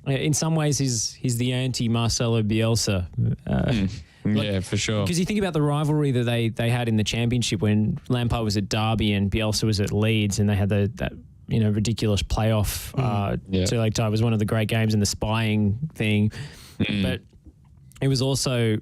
in some ways he's the anti-Marcelo Bielsa. Yeah, for sure. Because you think about the rivalry that they had in the Championship when Lampard was at Derby and Bielsa was at Leeds, and they had that ridiculous playoff. Two leg tie was one of the great games in the spying thing. But it was also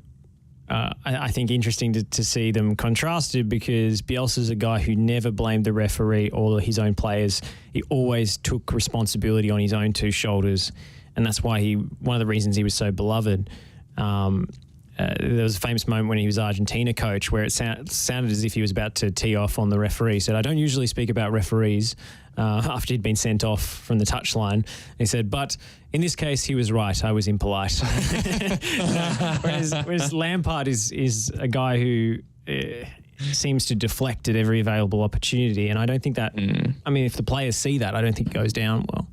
I think interesting to see them contrasted, because Bielsa's a guy who never blamed the referee or his own players. He always took responsibility on his own two shoulders, and that's why one of the reasons he was so beloved. There was a famous moment when he was Argentina coach where it sounded as if he was about to tee off on the referee. He said, "I don't usually speak about referees," after he'd been sent off from the touchline. He said, "But in this case, he was right. I was impolite." Whereas Lampard is a guy who seems to deflect at every available opportunity. And I don't think that, I mean, if the players see that, I don't think it goes down well.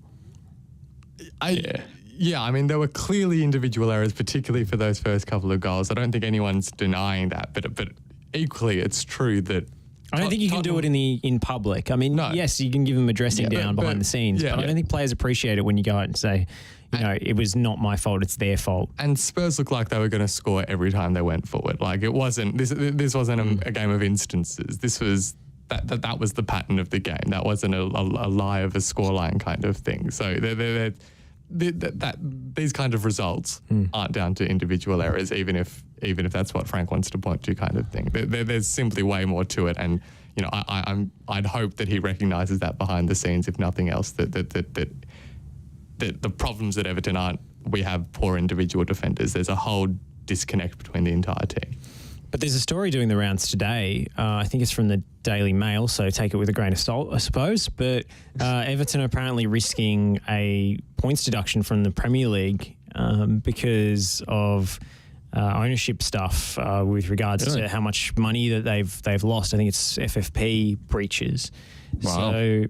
Yeah, I mean, there were clearly individual errors, particularly for those first couple of goals. I don't think anyone's denying that, but equally, it's true that I don't think you can do it in public. I mean, yes, you can give them a dressing down behind the scenes, but I don't think players appreciate it when you go out and say, it was not my fault, it's their fault. And Spurs looked like they were going to score every time they went forward. Like, it wasn't this wasn't a game of instances. This was that was the pattern of the game. That wasn't a lie of a scoreline kind of thing. So these kind of results aren't down to individual errors, even if that's what Frank wants to point to, kind of thing. There's simply way more to it, and I'd hope that he recognises that behind the scenes, if nothing else, that the problems at Everton aren't we have poor individual defenders. There's a whole disconnect between the entire team. But there's a story doing the rounds today. I think it's from the Daily Mail, so take it with a grain of salt, I suppose. But Everton are apparently risking a points deduction from the Premier League because of ownership stuff with regards to how much money that they've lost. I think it's FFP breaches. Wow. So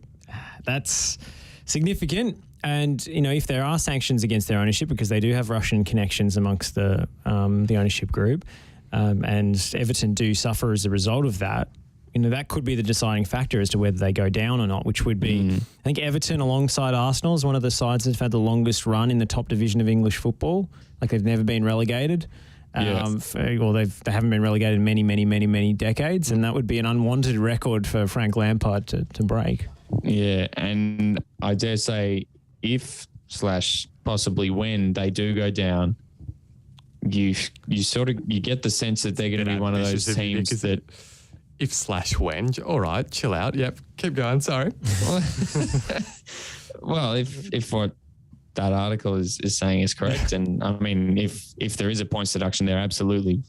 that's significant. And, if there are sanctions against their ownership, because they do have Russian connections amongst the ownership group, and Everton do suffer as a result of that, that could be the deciding factor as to whether they go down or not, which would be, I think Everton alongside Arsenal is one of the sides that's had the longest run in the top division of English football. Like, they've never been relegated. Yes. Or they haven't been relegated in many, many, many, many decades, and that would be an unwanted record for Frank Lampard to break. Yeah, and I dare say if/possibly when they do go down, you get the sense that they're going to be one of those teams that if/when. All right, chill out. Yep, keep going. Sorry. Well, if what that article is saying is correct, and I mean, if there is a points deduction, they're absolutely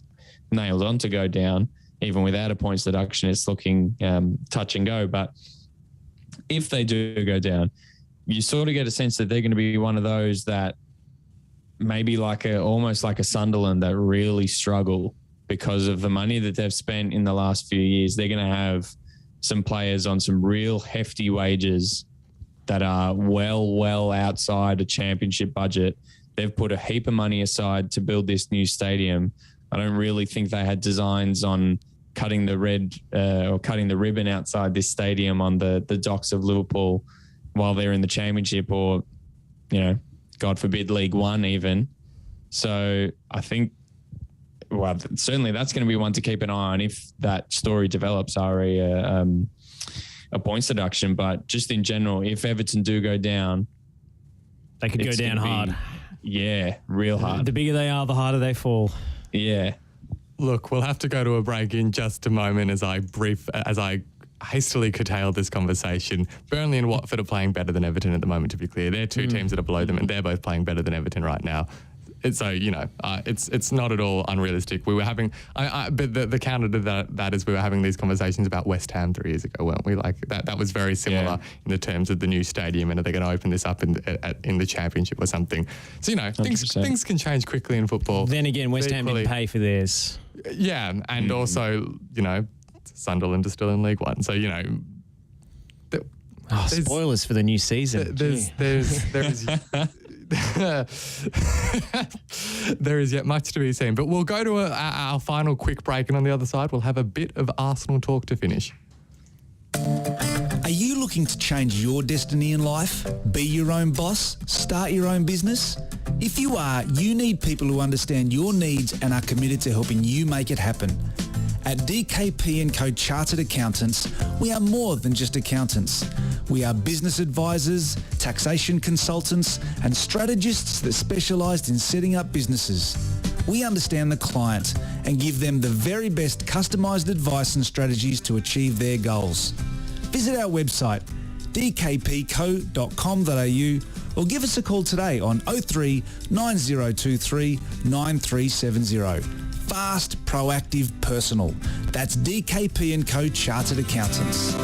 nailed on to go down. Even without a points deduction, it's looking touch and go. But if they do go down, you sort of get a sense that they're going to be one of those that maybe almost like a Sunderland that really struggle because of the money that they've spent in the last few years. They're going to have some players on some real hefty wages that are well outside a championship budget. They've put a heap of money aside to build this new stadium. I don't really think they had designs on cutting the ribbon outside this stadium on the docks of Liverpool while they're in the championship, or, God forbid, League One even. So I think, certainly that's going to be one to keep an eye on if that story develops, a points deduction. But just in general, if Everton do go down, they could go down hard. Yeah, real hard. The bigger they are, the harder they fall. Yeah. Look, we'll have to go to a break in just a moment as I hastily curtail this conversation. Burnley and Watford are playing better than Everton at the moment, to be clear. They're two teams that are below them, and they're both playing better than Everton right now. It's not at all unrealistic. We were having, but the counter to that is we were having these conversations about West Ham 3 years ago, weren't we? Like that was very similar in the terms of the new stadium, and are they going to open this up in the Championship or something? So things can change quickly in football. Then again, West Ham didn't pay for theirs. Yeah, and also Sunderland is still in League One, so spoilers for the new season. There is yet much to be seen, but we'll go to our final quick break, and on the other side we'll have a bit of Arsenal talk to finish. Are you looking to change your destiny in life? Be your own boss? Start your own business? If you are, you need people who understand your needs and are committed to helping you make it happen. At DKP & Co Chartered Accountants, we are more than just accountants. We are business advisors, taxation consultants, and strategists that specialise in setting up businesses. We understand the client and give them the very best customised advice and strategies to achieve their goals. Visit our website dkpco.com.au or give us a call today on 03 9023 9370. Fast, proactive, personal. That's DKP & Co Chartered Accountants.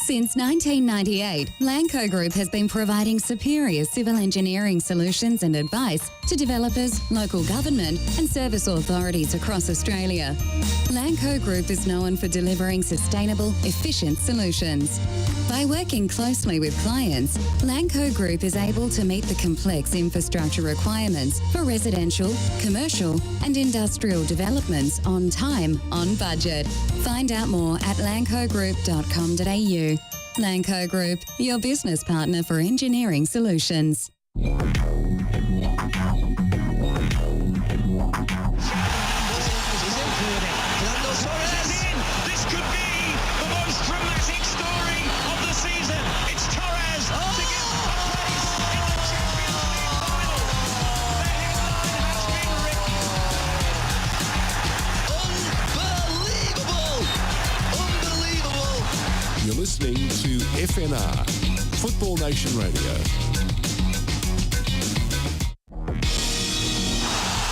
Since 1998, Lanco Group has been providing superior civil engineering solutions and advice to developers, local government and service authorities across Australia. Lanco Group is known for delivering sustainable, efficient solutions. By working closely with clients, Lanco Group is able to meet the complex infrastructure requirements for residential, commercial and industrial developments on time, on budget. Find out more at lancogroup.com.au. Lanco Group, your business partner for engineering solutions. This could be the most dramatic story of the season. It's Torres to give a place in the Champions League final. The headline has been written. Unbelievable! You're listening to FNR, Football Nation Radio.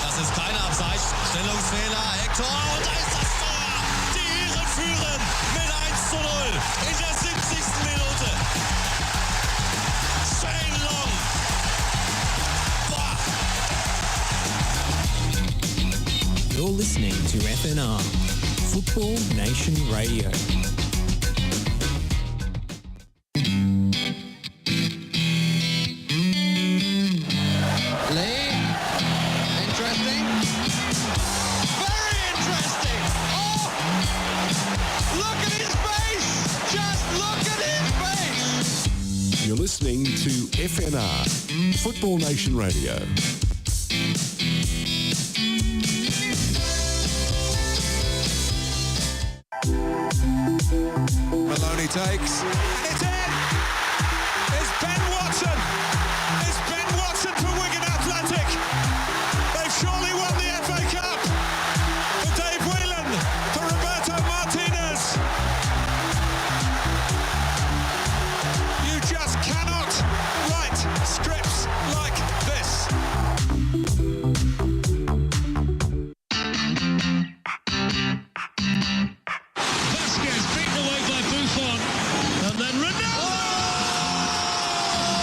Das ist kein Abseits. Stellungsfehler, Hector. Und da ist das Tor. Die Iren führen mit 1:0 in der 70. Minute. Shane Long. Boah. You're listening to FNR, Football Nation Radio. You're listening to FNR, Football Nation Radio. Maloney takes, and it's in! It's Ben Watson! It's Ben Watson for Wigan Athletic! They've surely won the FA Cup! For Dave Whelan, for Roberto Martinez! You just cannot write scripts like this! Vasquez beaten away by Buffon, and then Ronaldo!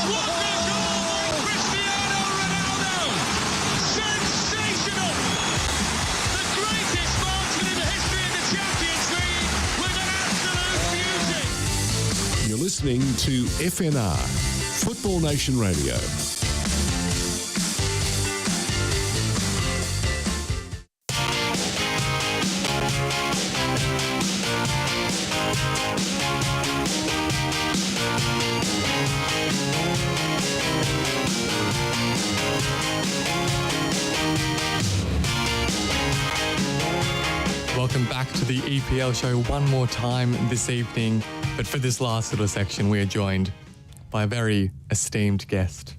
What a goal by Cristiano Ronaldo! Sensational! The greatest marksman in the history of the Champions League with an absolute beauty! You're listening to FNR, Football Nation Radio. Welcome back to the EPL show one more time this evening. But for this last little section, we are joined by a very esteemed guest.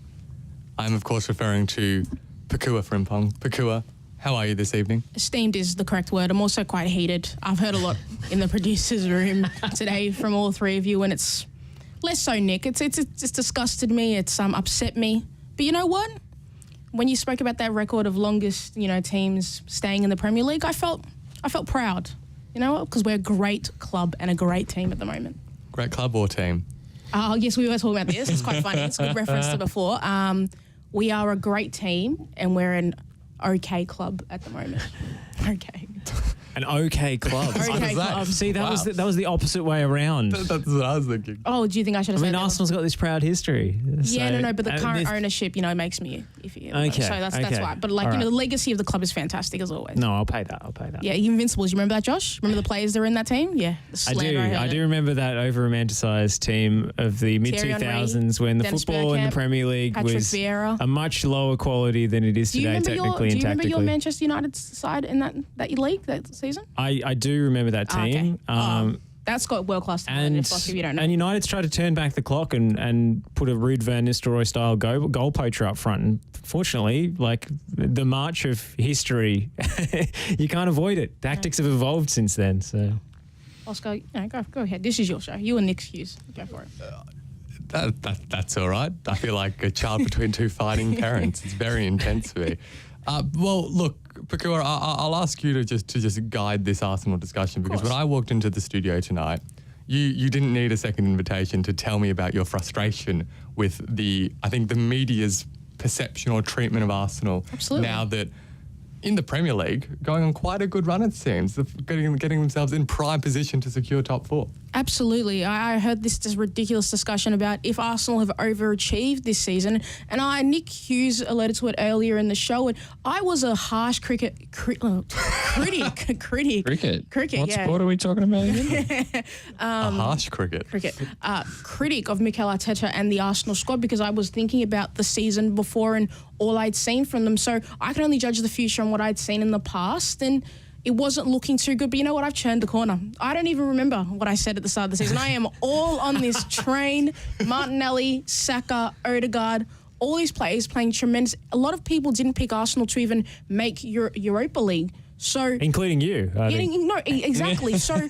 I'm, of course, referring to Pakua Frimpong. Pakua, how are you this evening? Esteemed is the correct word. I'm also quite heated. I've heard a lot in the producer's room today from all three of you, and it's less so Nick. It's disgusted me. It's upset me. But you know what? When you spoke about that record of longest, teams staying in the Premier League, I felt proud. You know what? Because we're a great club and a great team at the moment. Great club or team? Oh, yes, we were talking about this. It's quite funny. It's a good reference to before. We are a great team and we're an okay club at the moment. Okay. An okay club. Okay club. See, that was the opposite way around. That's what I was thinking. Oh, do you think I should have said that? Arsenal's got this proud history. Yeah, but the current ownership, makes me iffy. Okay, So that's why. But the legacy of the club is fantastic as always. No, I'll pay that. Yeah, Invincibles. You remember that, Josh? Remember the players that were in that team? Yeah. I do remember that over-romanticised team of the mid-2000s when the Dennis football in the Premier League Patrick was Vieira. a much lower quality than it is today, technically and tactically. Do you remember your Manchester United side in that league that season? I do remember that team. Okay. That's got world-class talent, if you don't know. And United's tried to turn back the clock and put a Ruud van Nistelrooy-style goal poacher up front. And fortunately, like the march of history, you can't avoid it. Tactics have evolved since then. So, Oscar, go ahead. This is your show. You and Nick Hughes. Go for it. That's all right. I feel like a child between two fighting parents. It's very intense for me. Well, look, Pakua, I'll ask you to just guide this Arsenal discussion, because when I walked into the studio tonight, you didn't need a second invitation to tell me about your frustration with the media's perception or treatment of Arsenal. Absolutely. Now that in the Premier League, going on quite a good run, it seems, getting themselves in prime position to secure top four. Absolutely. I heard this ridiculous discussion about if Arsenal have overachieved this season. And Nick Hughes alluded to it earlier in the show. And I was a harsh cricket. Cricket. What sport are we talking about again? A harsh cricket. Critic of Mikel Arteta and the Arsenal squad, because I was thinking about the season before and all I'd seen from them. So I can only judge the future on what I'd seen in the past. And it wasn't looking too good, but you know what? I've turned the corner. I don't even remember what I said at the start of the season. I am all on this train. Martinelli, Saka, Odegaard, all these players playing tremendous. A lot of people didn't pick Arsenal to even make Europa League. So, including you. Exactly. So,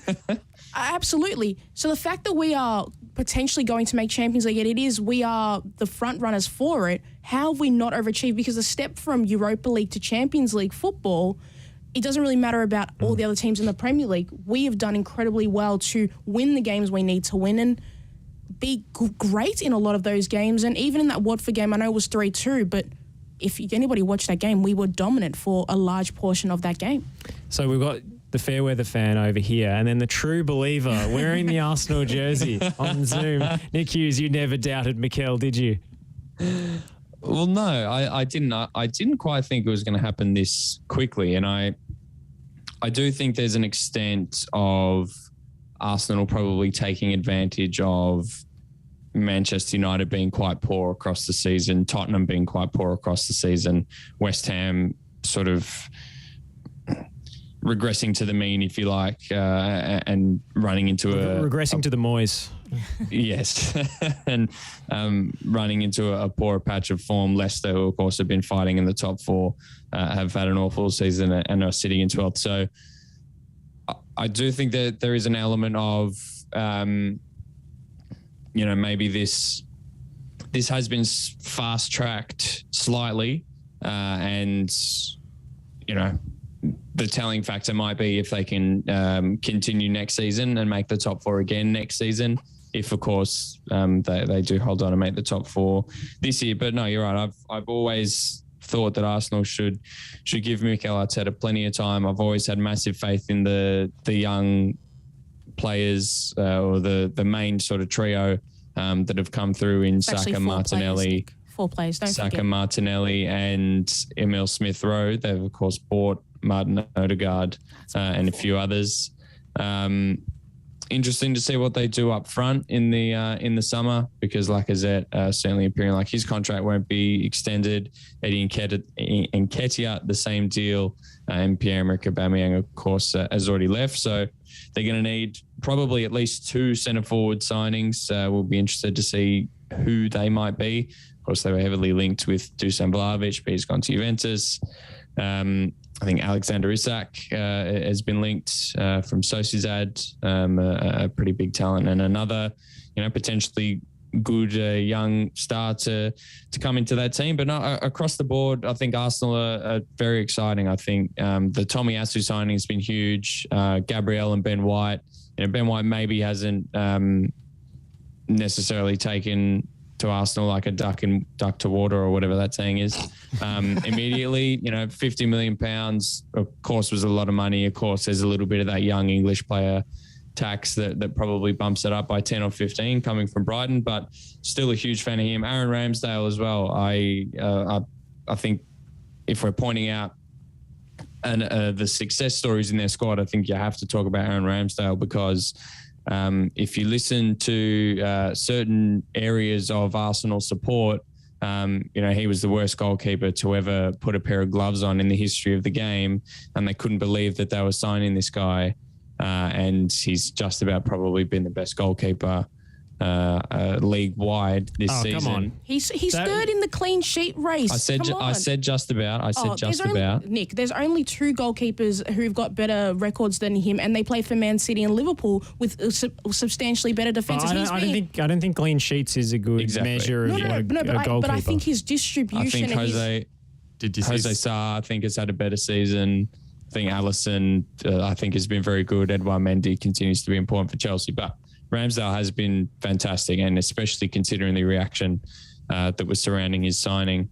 absolutely. So the fact that we are potentially going to make Champions League, and it is, we are the front runners for it, how have we not overachieved? Because the step from Europa League to Champions League football, it doesn't really matter about all the other teams in the Premier League. We have done incredibly well to win the games we need to win and be great in a lot of those games. And even in that Watford game, I know it was 3-2, but if anybody watched that game, we were dominant for a large portion of that game. So we've got the fair weather fan over here, and then the true believer wearing the Arsenal jersey on Zoom. Nick Hughes, you never doubted Mikel, did you? Well, no, I didn't. I didn't quite think it was going to happen this quickly, and I do think there's an extent of Arsenal probably taking advantage of Manchester United being quite poor across the season, Tottenham being quite poor across the season, West Ham sort of regressing to the mean, if you like, and running into regressing to the Moyes. Yes, and running into a poorer patch of form. Leicester, who of course have been fighting in the top four, have had an awful season and are sitting in 12th. So I do think that there is an element of, maybe this has been fast-tracked slightly, and, the telling factor might be if they can continue next season and make the top four again next season. If, of course, they do hold on and make the top four this year. But no, you're right. I've always thought that Arsenal should give Mikel Arteta plenty of time. I've always had massive faith in the young players or the main sort of trio that have come through in Saka, Martinelli. Four players, don't Saka, forget. Martinelli and Emil Smith-Rowe. They've, of course, bought Martin Odegaard and a few others. Interesting to see what they do up front in the summer, because Lacazette certainly appearing like his contract won't be extended. Eddie Nketiah, the same deal, and Pierre-Emerick Aubameyang, of course, has already left. So they're going to need probably at least two centre-forward signings. We'll be interested to see who they might be. Of course, they were heavily linked with Dusan Vlahovic, but he's gone to Juventus. I think Alexander Isak has been linked from Sociedad, a pretty big talent, and another, potentially good young star to come into that team. But no, across the board, I think Arsenal are very exciting. I think the Tomiyasu signing has been huge. Gabriel and Ben White. Ben White maybe hasn't necessarily taken to Arsenal like a duck to water, or whatever that saying is. Immediately, £50 million, of course, was a lot of money. Of course, there's a little bit of that young English player tax that probably bumps it up by 10 or 15 coming from Brighton, but still a huge fan of him. Aaron Ramsdale as well. I think if we're pointing out the success stories in their squad, I think you have to talk about Aaron Ramsdale, because if you listen to certain areas of Arsenal support, he was the worst goalkeeper to ever put a pair of gloves on in the history of the game, and they couldn't believe that they were signing this guy. and he's just about probably been the best goalkeeper league wide this season. Come on. He's third in the clean sheet race. I said just about. Nick, there's only 2 goalkeepers who've got better records than him, and they play for Man City and Liverpool with substantially better defenses. I don't think clean sheets is a good measure of a goalkeeper. But I think his distribution. I think Jose Sarr, I think, has had a better season. I think Alisson, I think, has been very good. Edouard Mendy continues to be important for Chelsea, but Ramsdale has been fantastic, and especially considering the reaction that was surrounding his signing.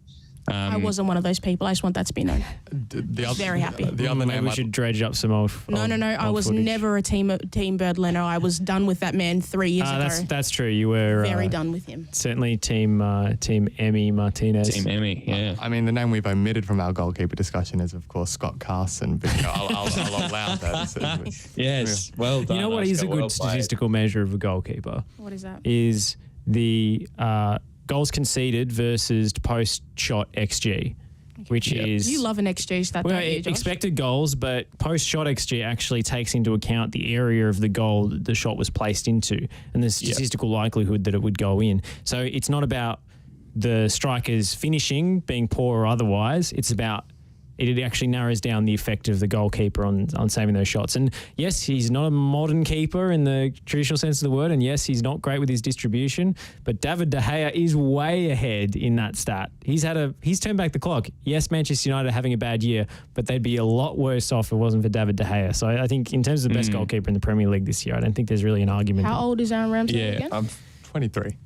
I wasn't one of those people. I just want that to be known. Very happy. The other name we should dredge up some old. No. I was footage. never a team Bird Leno. I was done with that man 3 years ago. That's true. You were very done with him. Certainly, team Emmy Martinez. Team Emmy, yeah. I mean, the name we've omitted from our goalkeeper discussion is, of course, Scott Carson. But I'll allow that. Yes, well done. You know what is a good statistical measure of a goalkeeper? What is that? Is the goals conceded versus post-shot XG, which is... You love an XG stat, well, don't you, Josh? expected goals, but post-shot XG actually takes into account the area of the goal that the shot was placed into and the statistical likelihood that it would go in. So it's not about the striker's finishing being poor or otherwise. It's about... It actually narrows down the effect of the goalkeeper on saving those shots. And yes, he's not a modern keeper in the traditional sense of the word. And yes, he's not great with his distribution. But David De Gea is way ahead in that stat. He's turned back the clock. Yes, Manchester United are having a bad year, but they'd be a lot worse off if it wasn't for David De Gea. So I think in terms of the best goalkeeper in the Premier League this year, I don't think there's really an argument. How old is Aaron Ramsey again? 23.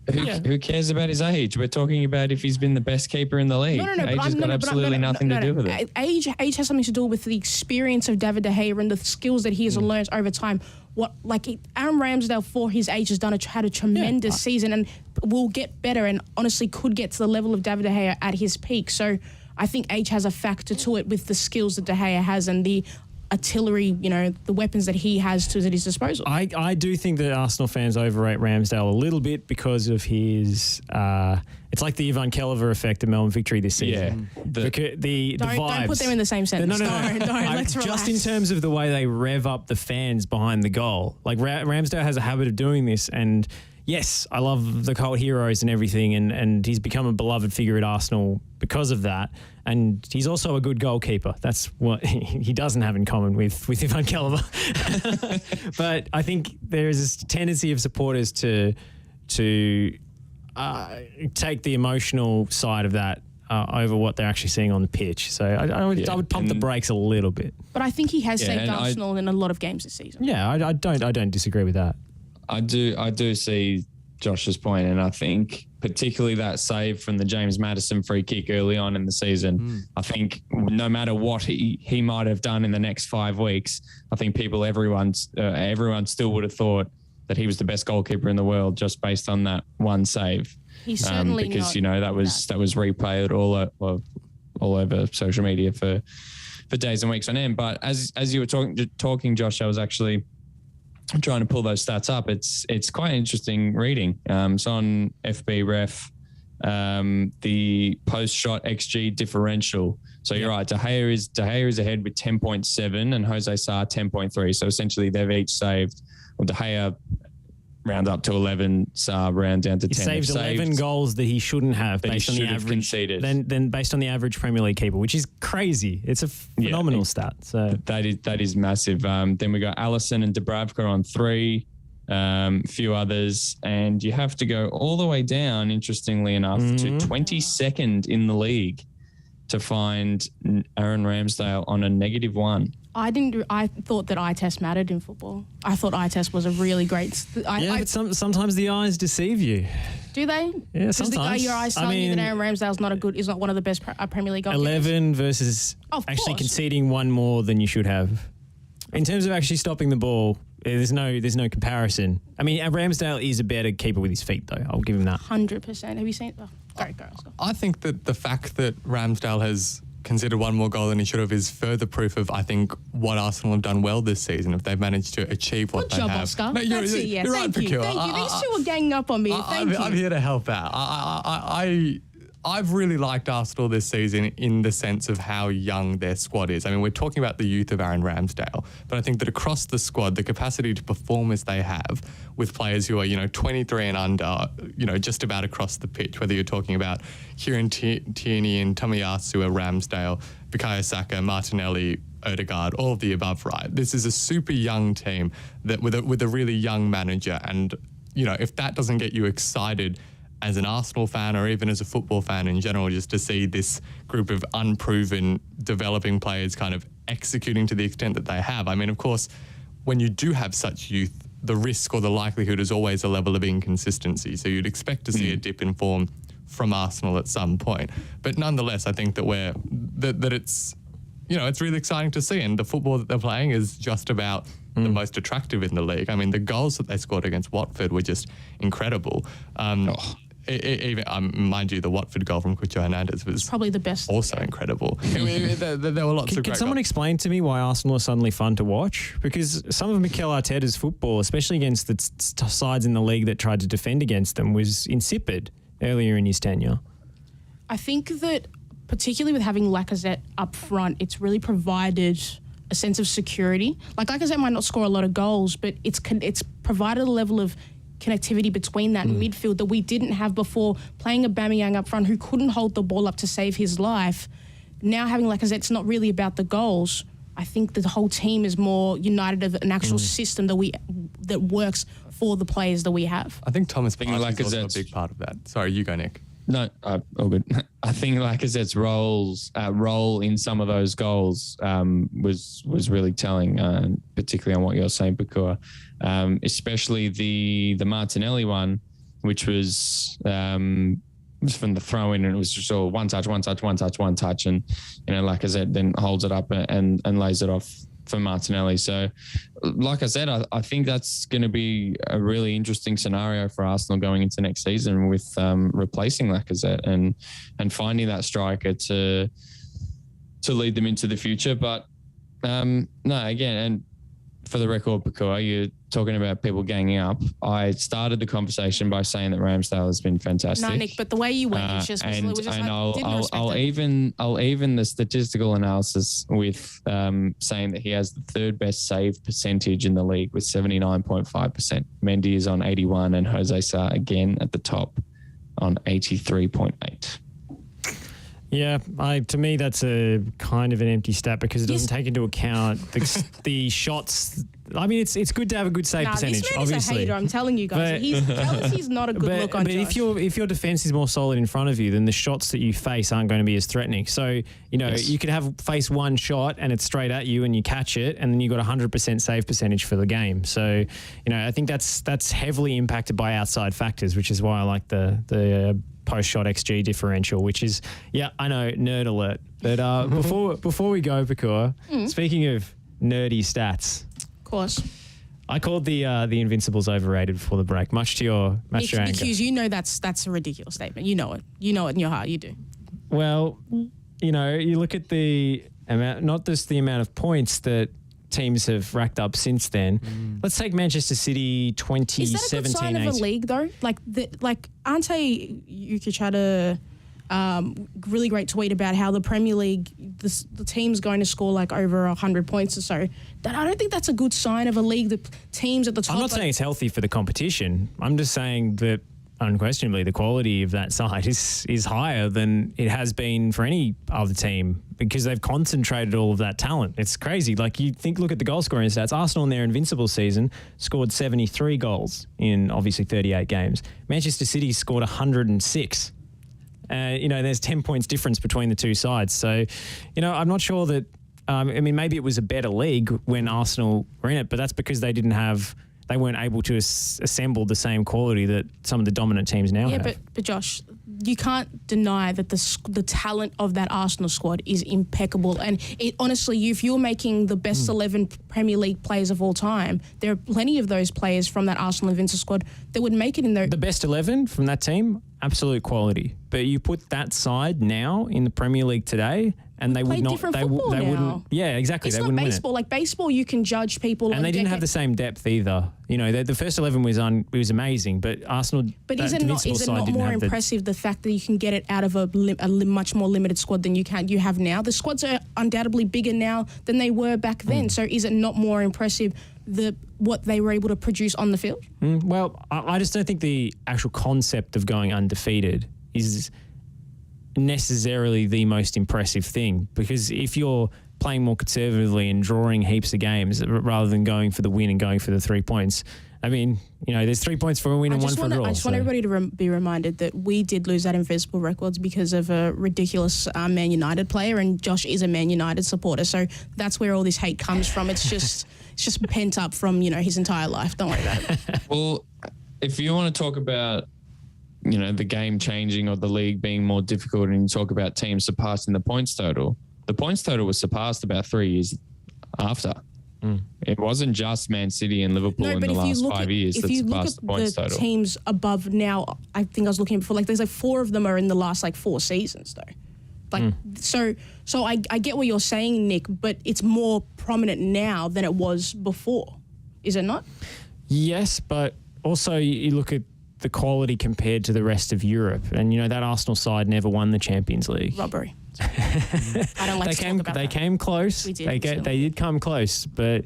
Who cares about his age? We're talking about if he's been the best keeper in the league. No. Age has got absolutely nothing to do with it. Age has something to do with the experience of David De Gea and the skills that he has learned over time. Aaron Ramsdale, for his age, has had a tremendous season and will get better and honestly could get to the level of David De Gea at his peak. So I think age has a factor to it with the skills that De Gea has and the artillery, the weapons that he has at his disposal. I do think that Arsenal fans overrate Ramsdale a little bit because of his... it's like the Ivan Kellever effect of Melbourne victory this season. Yeah. The vibes. Don't put them in the same sentence. No. Don't. Let's just relax. in terms of the way they rev up the fans behind the goal. Like Ramsdale has a habit of doing this, and yes, I love the cult heroes and everything, and he's become a beloved figure at Arsenal because of that. And he's also a good goalkeeper. That's what he doesn't have in common with Ivan Kellever. But I think there is a tendency of supporters to take the emotional side of that over what they're actually seeing on the pitch. So I would pump the brakes a little bit. But I think he has saved Arsenal in a lot of games this season. Yeah, I don't disagree with that. I do see Josh's point, and I think particularly that save from the James Maddison free kick early on in the season. I think no matter what he might have done in the next 5 weeks, I think everyone still would have thought that he was the best goalkeeper in the world just based on that one save. He's certainly because not that was replayed all over social media for days and weeks on end. But as you were talking, Josh, I was actually trying to pull those stats up. It's quite interesting reading. So on FB Ref, the post-shot XG differential. So you're right. De Gea is ahead with 10.7 and Jose Sarr 10.3. So essentially they've each saved. Well, De Gea round up to 11, Sarr round down to 10. He saved 11 goals that he shouldn't have based on the average. Conceded. Then based on the average Premier League keeper, which is crazy. It's a phenomenal stat. So that is massive. Then we got Alisson and Dubravka on 3, a few others, and you have to go all the way down, interestingly enough, to 22nd in the league to find Aaron Ramsdale on a -1. I thought that eye test mattered in football. I thought eye test was a really great. But sometimes the eyes deceive you. Do they? Yeah, sometimes. Your eyes telling you that Aaron Ramsdale's is not one of the best Premier League goalkeepers. 11 versus actually conceding one more than you should have. In terms of actually stopping the ball, there's no comparison. I mean, Ramsdale is a better keeper with his feet, though. I'll give him that. 100%. Have you seen it? Oh, sorry, go. I think that the fact that Ramsdale has conceded one more goal than he should have is further proof of, I think, what Arsenal have done well this season if they've managed to achieve what they have. Good job, Oscar. No, you're right, Thank you. Pakua. Thank you. These two are ganging up on me. Thank you. I'm here to help out. I've really liked Arsenal this season in the sense of how young their squad is. I mean, we're talking about the youth of Aaron Ramsdale, but I think that across the squad, the capacity to perform as they have with players who are, 23 and under, just about across the pitch, whether you're talking about Kieran Tierney and Tomiyasu or Ramsdale, Bukayo Saka, Martinelli, Odegaard, all of the above, right? This is a super young team that with a really young manager. And, if that doesn't get you excited as an Arsenal fan or even as a football fan in general, just to see this group of unproven developing players kind of executing to the extent that they have. I mean, of course, when you do have such youth, the risk or the likelihood is always a level of inconsistency. So you'd expect to see a dip in form from Arsenal at some point. But nonetheless, I think that that it's, it's really exciting to see. And the football that they're playing is just about the most attractive in the league. I mean, the goals that they scored against Watford were just incredible. Even mind you, the Watford goal from Cucho Hernandez was probably the best. Also incredible. There were lots of great Can someone goals. explain to me why Arsenal are suddenly fun to watch? Because some of Mikel Arteta's football, especially against the sides in the league that tried to defend against them, was insipid earlier in his tenure. I think that particularly with having Lacazette up front, it's really provided a sense of security. Like Lacazette might not score a lot of goals, but it's provided a level of connectivity between that midfield that we didn't have before. Playing Aubameyang up front who couldn't hold the ball up to save his life. Now having Lacazette's not really about the goals. I think the whole team is more united of an actual system that works for the players that we have. I think Thomas Partey is also a Lacazette's- big part of that. Sorry, you go, Nick. No, all good. I think Lacazette's role in some of those goals was really telling, particularly on what you're saying, Bakura. Especially the Martinelli one, which was from the throw in, and it was just all one touch, and Lacazette then holds it up and lays it off for Martinelli. So, like I said, I think that's going to be a really interesting scenario for Arsenal going into next season with replacing Lacazette and finding that striker to lead them into the future. But no, again, and for the record, Pakua, you're talking about people ganging up. I started the conversation by saying that Ramsdale has been fantastic. No, Nick, but the way you went, it was just like, I'll even the statistical analysis with saying that he has the third best save percentage in the league with 79.5%. Mendy is on 81 and Jose Sa again at the top on 83.8. Yeah, to me that's a kind of an empty stat because it doesn't take into account the shots. I mean, it's good to have a good save percentage. This man obviously, is a hater. I'm telling you guys. Jealousy's not a good look on But Josh. if your defense is more solid in front of you, then the shots that you face aren't going to be as threatening. So you could face one shot and it's straight at you and you catch it, and then you got 100% save percentage for the game. So I think that's heavily impacted by outside factors, which is why I like the post-shot XG differential, which is, I know, nerd alert. But before we go, Pakua, speaking of nerdy stats, of course, I called the Invincibles overrated before the break, much to your anger. Because that's a ridiculous statement. You know it. You know it in your heart. You do. Well, you look at the amount, not just the amount of points that teams have racked up since then. Let's take Manchester City 2017-18. Is that a good sign of a league, though? Like Ante Jukic had a really great tweet about how the Premier League, the team's going to score like over 100 points or so. I don't think that's a good sign of a league. The teams at the top. I'm not saying it's healthy for the competition. I'm just saying that unquestionably the quality of that side is higher than it has been for any other team because they've concentrated all of that talent. It's crazy. Like look at the goal scoring stats. Arsenal in their Invincible season scored 73 goals in obviously 38 games. Manchester City scored 106. There's 10 points difference between the two sides. So, I'm not sure that, maybe it was a better league when Arsenal were in it, but that's because they weren't able to assemble the same quality that some of the dominant teams now have. But Josh, you can't deny that the talent of that Arsenal squad is impeccable. And honestly, if you're making the best 11 Premier League players of all time, there are plenty of those players from that Arsenal Invincible squad that would make it in there. The best 11 from that team, absolute quality. but you put that side now in the Premier League today, and they Play would not. different They football now. wouldn't. Yeah, exactly. It's they not wouldn't baseball. win it. Like baseball, you can judge people. And on they didn't have the same depth either. You know, the first 11 was amazing, but Arsenal. But that is it Invincible not side didn't more have the- impressive the fact that you can get it out of a much more limited squad than you have now? The squads are undoubtedly bigger now than they were back then. So is it not more impressive what they were able to produce on the field? Well, I just don't think the actual concept of going undefeated is necessarily the most impressive thing, because if you're playing more conservatively and drawing heaps of games rather than going for the win and going for the 3 points, I mean, you know, there's 3 points for a win and one for a draw. I just want everybody to be reminded that we did lose that Invincible records because of a ridiculous Man United player, and Josh is a Man United supporter, so that's where all this hate comes from. It's just pent up from, you know, his entire life. Don't worry about it. Well, if you want to talk about, you know, the game changing or the league being more difficult, and you talk about teams surpassing the points total was surpassed about 3 years after. It wasn't just Man City and Liverpool in the last 5 years that surpassed the points total. If you look at the teams above now, I think I was looking before, like there's like 4 of them are in the last like 4 seasons though. Like so I get what you're saying, Nick, but it's more prominent now than it was before. Is it not? Yes, but also you look at the quality compared to the rest of Europe, and you know that Arsenal side never won the Champions League. Robbery. I don't like to talk about They that. came close. We did, They did come close, but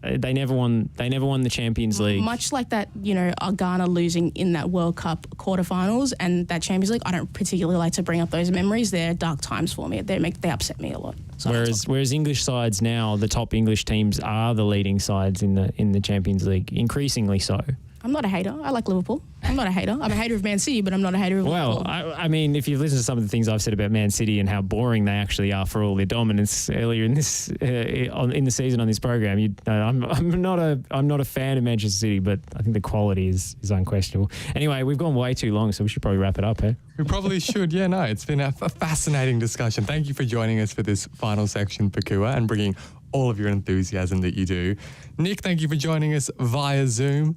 they never won. They never won the Champions League. Much like that, you know, Ghana losing in that World Cup quarterfinals and that Champions League. I don't particularly like to bring up those memories. They're dark times for me. They upset me a lot. So Whereas English sides now, the top English teams are the leading sides in the Champions League, increasingly so. I'm not a hater. I like Liverpool. I'm not a hater. I'm a hater of Man City, but I'm not a hater of Liverpool. Well, I mean, if you've listened to some of the things I've said about Man City and how boring they actually are for all their dominance earlier in this in the season on this program, I'm not a fan of Manchester City, but I think the quality is unquestionable. Anyway, we've gone way too long, so we should probably wrap it up, eh? We probably should. Yeah, no, it's been a fascinating discussion. Thank you for joining us for this final section, Pakua, and bringing all of your enthusiasm that you do. Nick, thank you for joining us via Zoom.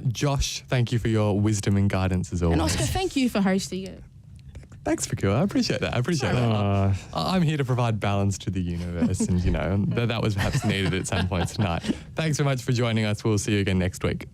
Josh, thank you for your wisdom and guidance as always. And Oscar, thank you for hosting it. Thanks, Pakua. I appreciate that. I'm here to provide balance to the universe, and, you know, that was perhaps needed at some point tonight. Thanks so much for joining us. We'll see you again next week.